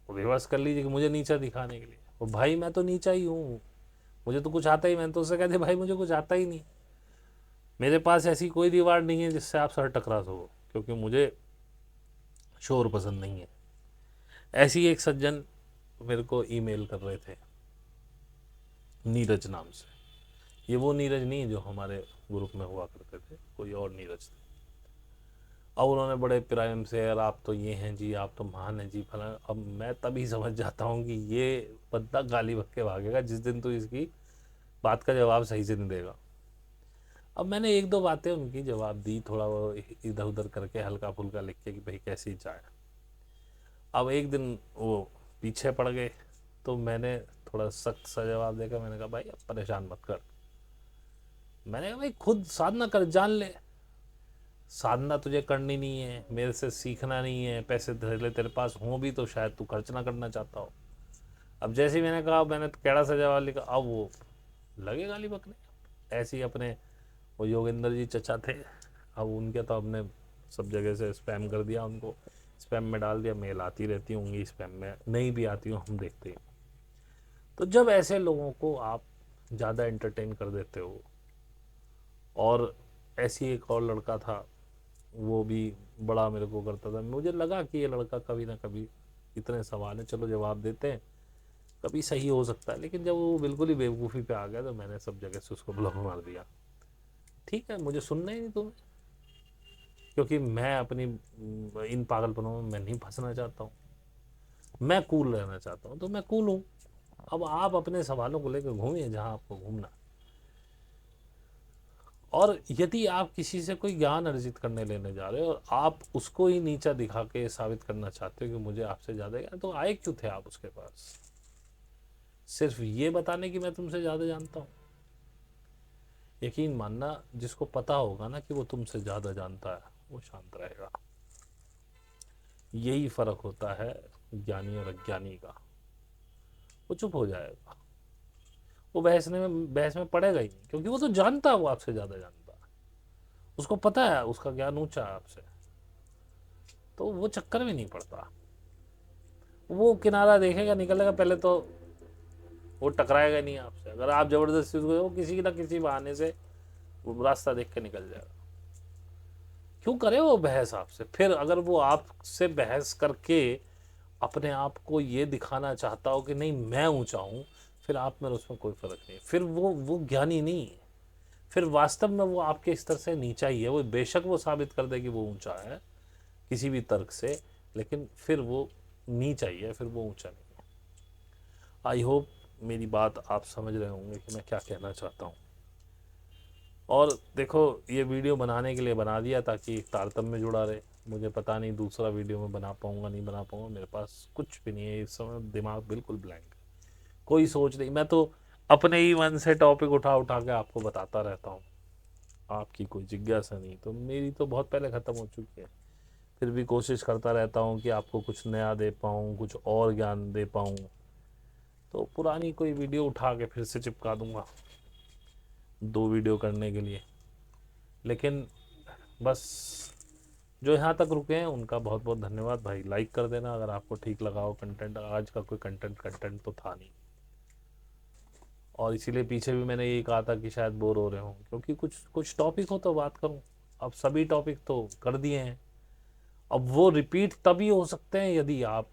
A: रिवर्स कर लीजिए कि मुझे नीचा दिखाने के लिए। और भाई मैं तो नीचा ही हूँ, मुझे तो कुछ आता ही, मैंने तो उससे कहते भाई मुझे कुछ आता ही नहीं, मेरे पास ऐसी कोई दीवार नहीं है जिससे आप सर टकरा सको, क्योंकि मुझे शोर पसंद नहीं है। ऐसी एक सज्जन मेरे को ईमेल कर रहे थे नीरज नाम से। ये वो नीरज नहीं जो हमारे ग्रुप में हुआ करते थे, कोई और नीरज थे। अब उन्होंने बड़े प्रेम से, यार आप तो ये हैं जी, आप तो महान हैं जी फला। अब मैं तभी समझ जाता हूँ कि ये बंदा गाली बक के भागेगा जिस दिन तो इसकी बात का जवाब सही से नहीं देगा। अब मैंने एक दो बातें उनकी जवाब दी, थोड़ा वो इधर उधर करके हल्का फुल्का लिख के कि भाई कैसी चाय। अब एक दिन वो पीछे पड़ गए, तो मैंने थोड़ा सख्त सा जवाब देकर मैंने कहा भाई अब परेशान मत कर। मैंने कहा भाई खुद साधना कर, जान ले साधना तुझे करनी नहीं है, मेरे से सीखना नहीं है, पैसे तेरे पास हों भी तो शायद तू खर्च ना करना चाहता हो। अब जैसे ही मैंने कहा, मैंने कैड़ा सा जवाब लिखा, अब वो लगे गाली बकने। ऐसे ही अपने वो योगेंद्र जी चचा थे, अब उनके तो हमने सब जगह से स्पैम कर दिया, उनको स्पैम में डाल दिया। मेल आती रहती होंगी स्पैम में, नहीं भी आती हो हम देखते हैं। तो जब ऐसे लोगों को आप ज़्यादा एंटरटेन कर देते हो, और ऐसी एक और लड़का था, वो भी बड़ा मेरे को करता था। मुझे लगा कि ये लड़का कभी ना कभी, इतने सवाल हैं चलो जवाब देते हैं, कभी सही हो सकता है। लेकिन जब वो बिल्कुल ही बेवकूफ़ी पे आ गया तो मैंने सब जगह से उसको ब्लॉक मार दिया। ठीक है, मुझे सुनना ही नहीं तुम्हें, क्योंकि मैं अपनी इन पागलपनों में मैं नहीं फंसना चाहता हूँ। मैं कूल रहना चाहता हूँ तो मैं कूल हूँ। अब आप अपने सवालों को लेकर घूमिए जहाँ आपको घूमना। और यदि आप किसी से कोई ज्ञान अर्जित करने लेने जा रहे हो और आप उसको ही नीचा दिखा के साबित करना चाहते हो कि मुझे आपसे ज़्यादा ज्ञान, तो आए क्यों थे आप उसके पास? सिर्फ ये बताने कि मैं तुमसे ज़्यादा जानता हूँ? यकीन मानना, जिसको पता होगा ना कि वो तुमसे ज़्यादा जानता है, वो शांत रहेगा। यही फ़र्क होता है ज्ञानी और अज्ञानी का। वो चुप हो जाएगा, वो बहस में पड़ेगा ही नहीं, क्योंकि वो तो जानता है वो आपसे ज़्यादा जानता है, उसको पता है उसका ज्ञान ऊंचा है आपसे, तो वो चक्कर में नहीं पड़ता। वो किनारा देखेगा, निकलेगा, पहले तो वो टकराएगा नहीं आपसे। अगर आप जबरदस्ती उसको, वो किसी ना किसी बहाने से वो रास्ता देख के निकल जाएगा। क्यों करे वो बहस आपसे? फिर अगर वो आपसे बहस करके अपने आप को ये दिखाना चाहता हो कि नहीं मैं ऊंचा हूं, फिर आप में उसमें कोई फर्क नहीं, फिर वो ज्ञानी नहीं है। फिर वास्तव में वो आपके स्तर से नीचा ही है। वो बेशक वो साबित कर दे कि वो ऊंचा है किसी भी तर्क से, लेकिन फिर वो नीचा ही है, फिर वो ऊंचा नहीं है। आई होप मेरी बात आप समझ रहे होंगे कि मैं क्या कहना चाहता हूँ। और देखो, ये वीडियो बनाने के लिए बना दिया ताकि एक तारतम्य जुड़ा रहे। मुझे पता नहीं दूसरा वीडियो में बना पाऊंगा नहीं बना पाऊंगा, मेरे पास कुछ भी नहीं है इस समय, दिमाग बिल्कुल ब्लैंक है, कोई सोच नहीं। मैं तो अपने ही मन से टॉपिक उठा उठा के आपको बताता रहता हूँ। आपकी कोई जिज्ञासा नहीं तो मेरी तो बहुत पहले ख़त्म हो चुकी है। फिर भी कोशिश करता रहता हूँ कि आपको कुछ नया दे पाऊँ, कुछ और ज्ञान दे पाऊँ। तो पुरानी कोई वीडियो उठा के फिर से चिपका दूंगा 2 वीडियो करने के लिए। लेकिन बस जो यहाँ तक रुके हैं उनका बहुत बहुत धन्यवाद भाई। लाइक कर देना अगर आपको ठीक लगा हो कंटेंट। आज का कोई कंटेंट तो था नहीं, और इसीलिए पीछे भी मैंने यही कहा था कि शायद बोर हो रहे हो, क्योंकि कुछ कुछ टॉपिक हो तो बात करूं। अब सभी टॉपिक तो कर दिए हैं। अब वो रिपीट तभी हो सकते हैं यदि आप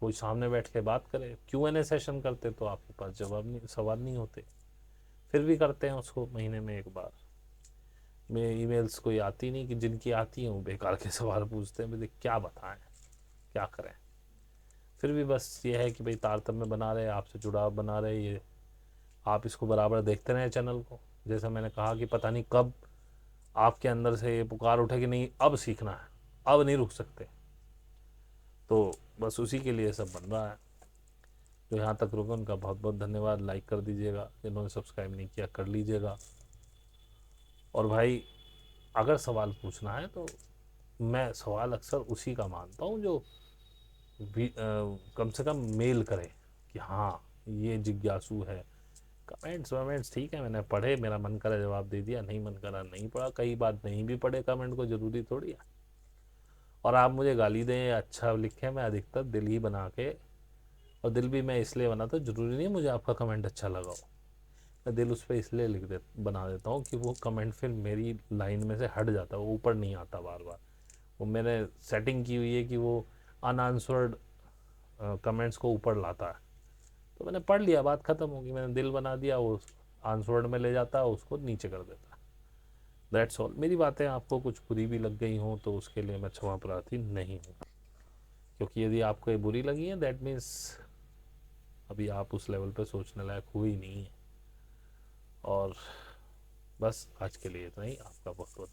A: कोई सामने बैठ के बात करें। Q&A सेशन करते तो आपके पास जवाब नहीं, सवाल नहीं होते। फिर भी करते हैं उसको महीने में एक बार। मेरे ईमेल्स कोई आती नहीं, कि जिनकी आती हैं वो बेकार के सवाल पूछते हैं, मुझे क्या बताएं, क्या करें। फिर भी बस ये है कि भाई तारतम्य बना रहे, आपसे जुड़ाव बना रहे। ये आप इसको बराबर देखते रहें चैनल को। जैसा मैंने कहा कि पता नहीं कब आपके अंदर से ये पुकार उठे कि नहीं अब सीखना है, अब नहीं रुक सकते। तो बस उसी के लिए सब बन रहा है। जो यहाँ तक रुके उनका बहुत बहुत धन्यवाद। लाइक कर दीजिएगा, जिन्होंने सब्सक्राइब नहीं किया कर लीजिएगा। और भाई अगर सवाल पूछना है तो मैं सवाल अक्सर उसी का मानता हूँ जो कम से कम मेल करे कि हाँ ये जिज्ञासु है। कमेंट्स वमेंट्स ठीक है, मैंने पढ़े, मेरा मन करा जवाब दे दिया, नहीं मन करा नहीं पढ़ा। कई बार नहीं भी पढ़े कमेंट को, ज़रूरी थोड़ी है। और आप मुझे गाली दें या अच्छा लिखें, मैं अधिकतर दिल ही बना के, और दिल भी मैं इसलिए बनाता हूँ, ज़रूरी नहीं मुझे आपका कमेंट अच्छा लगा हो। मैं दिल उस पर इसलिए बना देता हूँ कि वो कमेंट फिर मेरी लाइन में से हट जाता है, वो ऊपर नहीं आता बार बार। वो मैंने सेटिंग की हुई है कि वो अनआंसर्ड कमेंट्स को ऊपर लाता है। तो मैंने पढ़ लिया, बात ख़त्म होगी, मैंने दिल बना दिया, वो आंसवर्ड में ले जाता है, उसको नीचे कर देता है। That's all. मेरी बातें आपको कुछ बुरी भी लग गई हों तो उसके लिए मैं क्षमा प्रार्थी नहीं हूँ, क्योंकि यदि आपको ये बुरी लगी है दैट मीन्स अभी आप उस लेवल पे सोचने लायक हुई नहीं है। और बस आज के लिए इतना ही। आपका बहुत बहुत